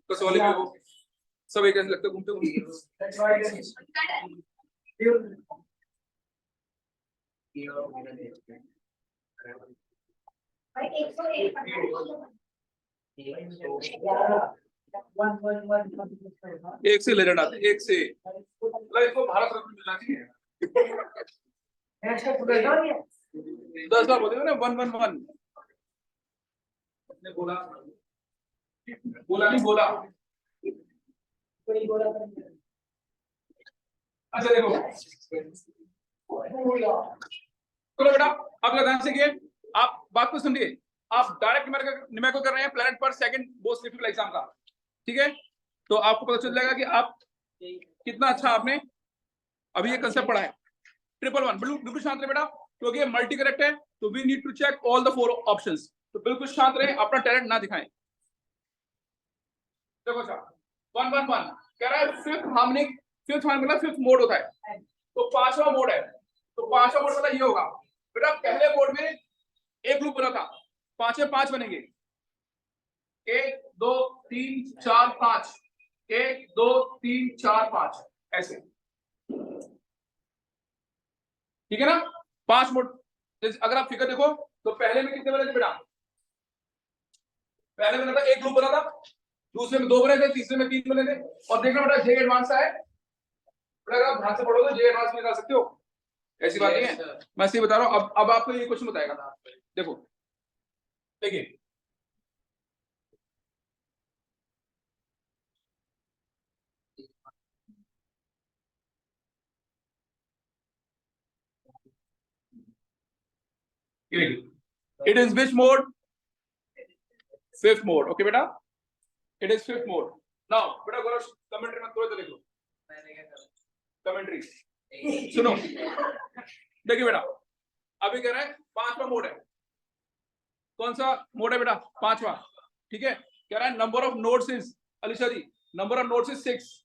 कसौली में हो, सब एक ऐसे लगते घूमते घूमते। एक से लेजंड आते, एक से इसको भारत रत्न मिलना चाहिए। 10 बार बोलते ना 1 1 1। बोला बोला नहीं बोला। अच्छा देखो चलो बेटा, आप ध्यान से किए, आप बात को सुनिए, आप डायरेक्ट न्यूमेरिकल कर रहे हैं प्लेनेट पर सेकंड बोस लिफ्ट एग्जाम का, ठीक है? तो आपको पता चल जाएगा कि आप कितना अच्छा आपने अभी ये कंसेप्ट पढ़ा है। 1 1 बिल्कुल शांत रहे बेटा, क्योंकि ये मल्टी करेक्ट है, तो we need to check all the 4 options. तो बिल्कुल शांत रहे, अपना टैलेंट ना दिखाएं। देखो अच्छा 1 1 1 कह रहा है फिफ्थ हार्मोनिक, फिफ्थ हार्मोनिक मतलब फिफ्थ मोड होता है, तो पांचवा मोड है, तो पांचवा मोड मतलब ये होगा बेटा, पहले मोड में एक लूप बना था, पांचवे पांच बनेंगे, 1 2 3 4 5, 1 2 3 4 5 ऐसे, ठीक है ना। पांच मोड। अगर आप फिगर देखो तो पहले में कितने बने थे बेटा, पहले में था एक लूप बना था, दूसरे में 2 बने थे, तीसरे में 3 बने थे। और देखना बेटा जे एडवांस है, अगर आप ध्यान से पढ़ो तो जे एडवांस में निकाल सकते हो, ऐसी बात नहीं है, मैं सही बता रहा हूं। अब आपको ये क्वेश्चन बताएगा, देखो देखिए, it is which mode, fifth mode, okay बेटा, it is fifth mode. Now बेटा गौरव कमेंट्री में थोड़ा देख लो, कमेंट्री सुनो, देखिए बेटा अभी कह रहा है पांचवा मोड है, कौन सा मोड है बेटा, पांचवा, ठीक है। कह रहा है number of nodes is, Alisha ji number of nodes is 6,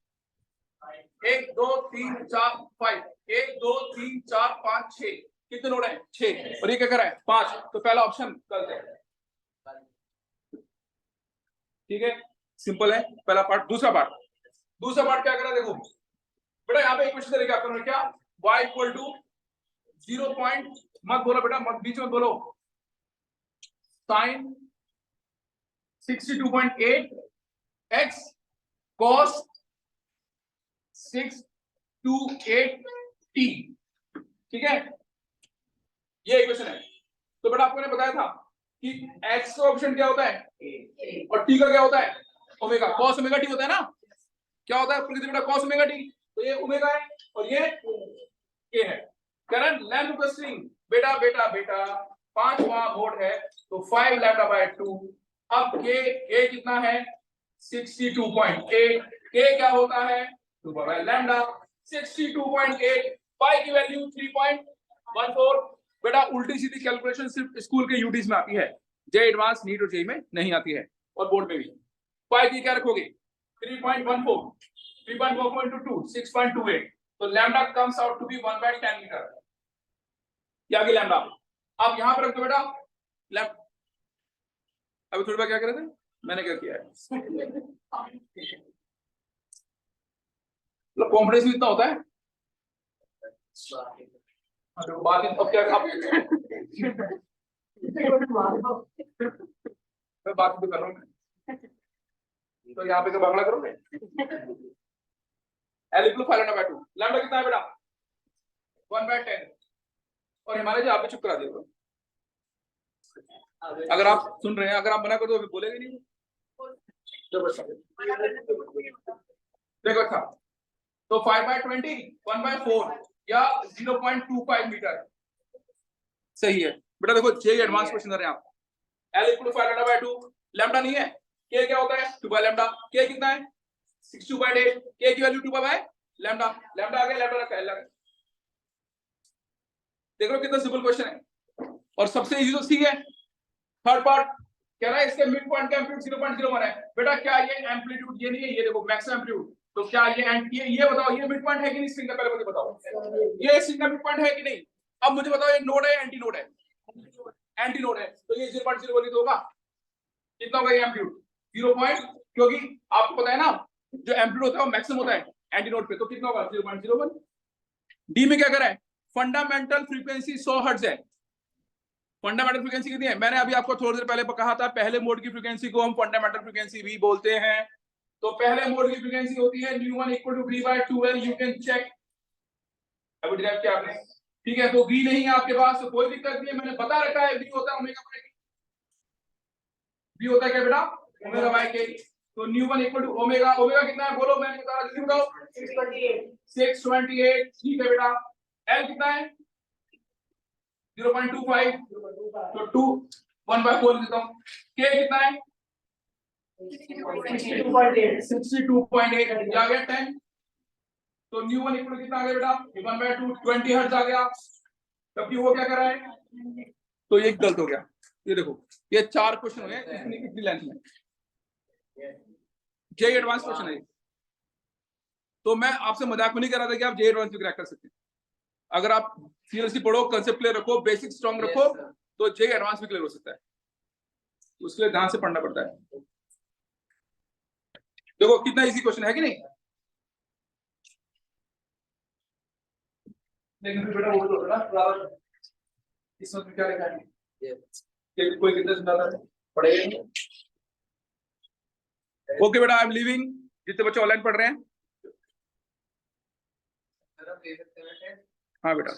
1 2 3 4 5, 1 2 3 4 5 6, कितने नोड हैं 6, और ये क्या कर रहा है 5, तो पहला ऑप्शन गलत है, ठीक है, सिंपल है पहला पार्ट। दूसरा पार्ट क्या कर रहा है, देखो बेटा यहाँ पे एक क्वेश्चन तरीका करो, क्या y इक्वल टू 0 पॉइंट, मत बोलो बेटा, मत बीच में बोलो, साइन 62.8 x cos 628 t, ठीक है, ये इक्वेशन है। तो बेटा आपको ने बताया था कि x का ऑप्शन क्या होता है और t का क्या होता है, ओमेगा, cos ओमेगा t होता है ना, क्या होता है प्रकृति बेटा, cos ओमेगा t, तो ये ओमेगा है और ये k है। Current length of the string, बेटा पांचवा मोड है, तो 5 लैम्डा बाय 2। अब k कितना है 62.8, k क्या होता है 2 बाय लैम्डा, 62.8, पाई की वैल्यू 3.14। बेटा उल्टी सीधी कैलकुलेशन सिर्फ स्कूल के यूटीज में आती है, जे एडवांस नीट और जेई में नहीं आती है, और बोर्ड में भी। पाई की क्या रखोगे 3.14, 3.14 into 2 6.28, तो lambda comes out to be 1/10 metre, ये आगे लैम्डा। अब यहां पर रखो बेटा लैम्डा, अभी थोड़ी बार क्या कर रहे थे, मैंने क्या किया है, कॉन्फिडेंस भी इतना होता है, बात अब क्या मैं बात भी कर रहा हूँ, तो यहाँ पे क्या बांग्ला करोगे, L इक्वल 5/2, लैम्डा कितना है बेटा 1/10, और हिमालय जी आप भी चुप करा दिए, अगर आप सुन रहे हैं, अगर आप मना कर दो तो बोलेंगे नहीं, देखो अच्छा, तो 5/20 1/4 या 0.25 मीटर सही है बेटा। देखो जे एडवांस क्वेश्चन कर रहे हैं आप, L इक्वल 5/2, लैम्डा नहीं है, k क्या होता है 2 बाय लैम्डा, k कितना है 62.8, k की वैल्यू 2 बाय लैम्डा, लैम्डा आ गया, लैम्डा रखा है, देख लो कितना सिंपल क्वेश्चन है, और सबसे इजी तो सी है। थर्ड पार्ट कह रहा है इसके मिड पॉइंट का एम्पलीट्यूड 0.01 है, बेटा क्या ये एम्पलीट्यूड ये नहीं है, ये देखो मैक्सिमम एम्पलीट्यूड, तो क्या ये बताओ ये मिड पॉइंट है कि नहीं स्ट्रिंग का, पहले मुझे बताओ ये स्ट्रिंग का मिड पॉइंट है कि नहीं। अब मुझे बताओ ये नोड है एंटी नोड है, एंटी नोड है, तो ये 0.01 ही तो होगा, कितना होगा ये एम्पलीट्यूड 0. क्योंकि आपको पता है ना जो एम्पलीट्यूड होता है वो मैक्सिमम होता है एंटी नोड पे, तो कितना होगा 0.01। डी में क्या करा है, फंडामेंटल फ्रीक्वेंसी 100 हर्ट्ज है, फंडामेंटल फ्रीक्वेंसी कितनी है, मैंने अभी आपको थोड़ी देर पहले कहा था पहले मोड की फ्रीक्वेंसी को हम फंडामेंटल फ्रीक्वेंसी भी बोलते हैं। तो पहले मोड की फ्रीक्वेंसी होती है ν1 = v/2L, यू कैन चेक, अभी ड्राइव किया आपने, ठीक है, तो v नहीं है आपके पास तो कोई दिक्कत नहीं है, मैंने बता रखा है v होता है ओमेगा बाय, v होता है क्या बेटा ओमेगा बाय k, तो ν1 = ओमेगा, ओमेगा कितना है बोलो, मैंने बता रहा, जल्दी बताओ 628, ठीक है बेटा। l कितना है 0.25, तो 2 1/4 देता हूं, k कितना है 62.8, आ गया 10, तो ν1 = कितना आ गया बेटा 1/2, 20 हर्ट्ज आ गया, तब वो क्या कर रहा है, तो ये गलत हो गया। ये देखो ये 4 क्वेश्चन हो गए कितनी लेंथ में, जे एडवांस क्वेश्चन है, तो मैं आपसे मजाक में नहीं कर रहा था कि आप जे एडवांस भी क्रैक कर सकते हैं, अगर आप सीरियसली पढ़ो, कंसेप्ट क्लियर रखो, बेसिक स्ट्रॉन्ग रखो, Yes, sir. तो जे एडवांस भी क्लियर हो सकता है। उसके लिए ध्यान से पढ़ना पड़ता है। देखो कितना इजी क्वेश्चन है कि नहीं। लेकिन फिर बेटा वो तो ना इसमें क्या लिखा है Yes. कि कोई कितना सुनाता है पढ़ेगा। ओके बेटा, आई एम लीविंग। जितने बच्चे ऑनलाइन पढ़ रहे हैं, सर आप ले सकते हैं बेटे। हाँ बेटा।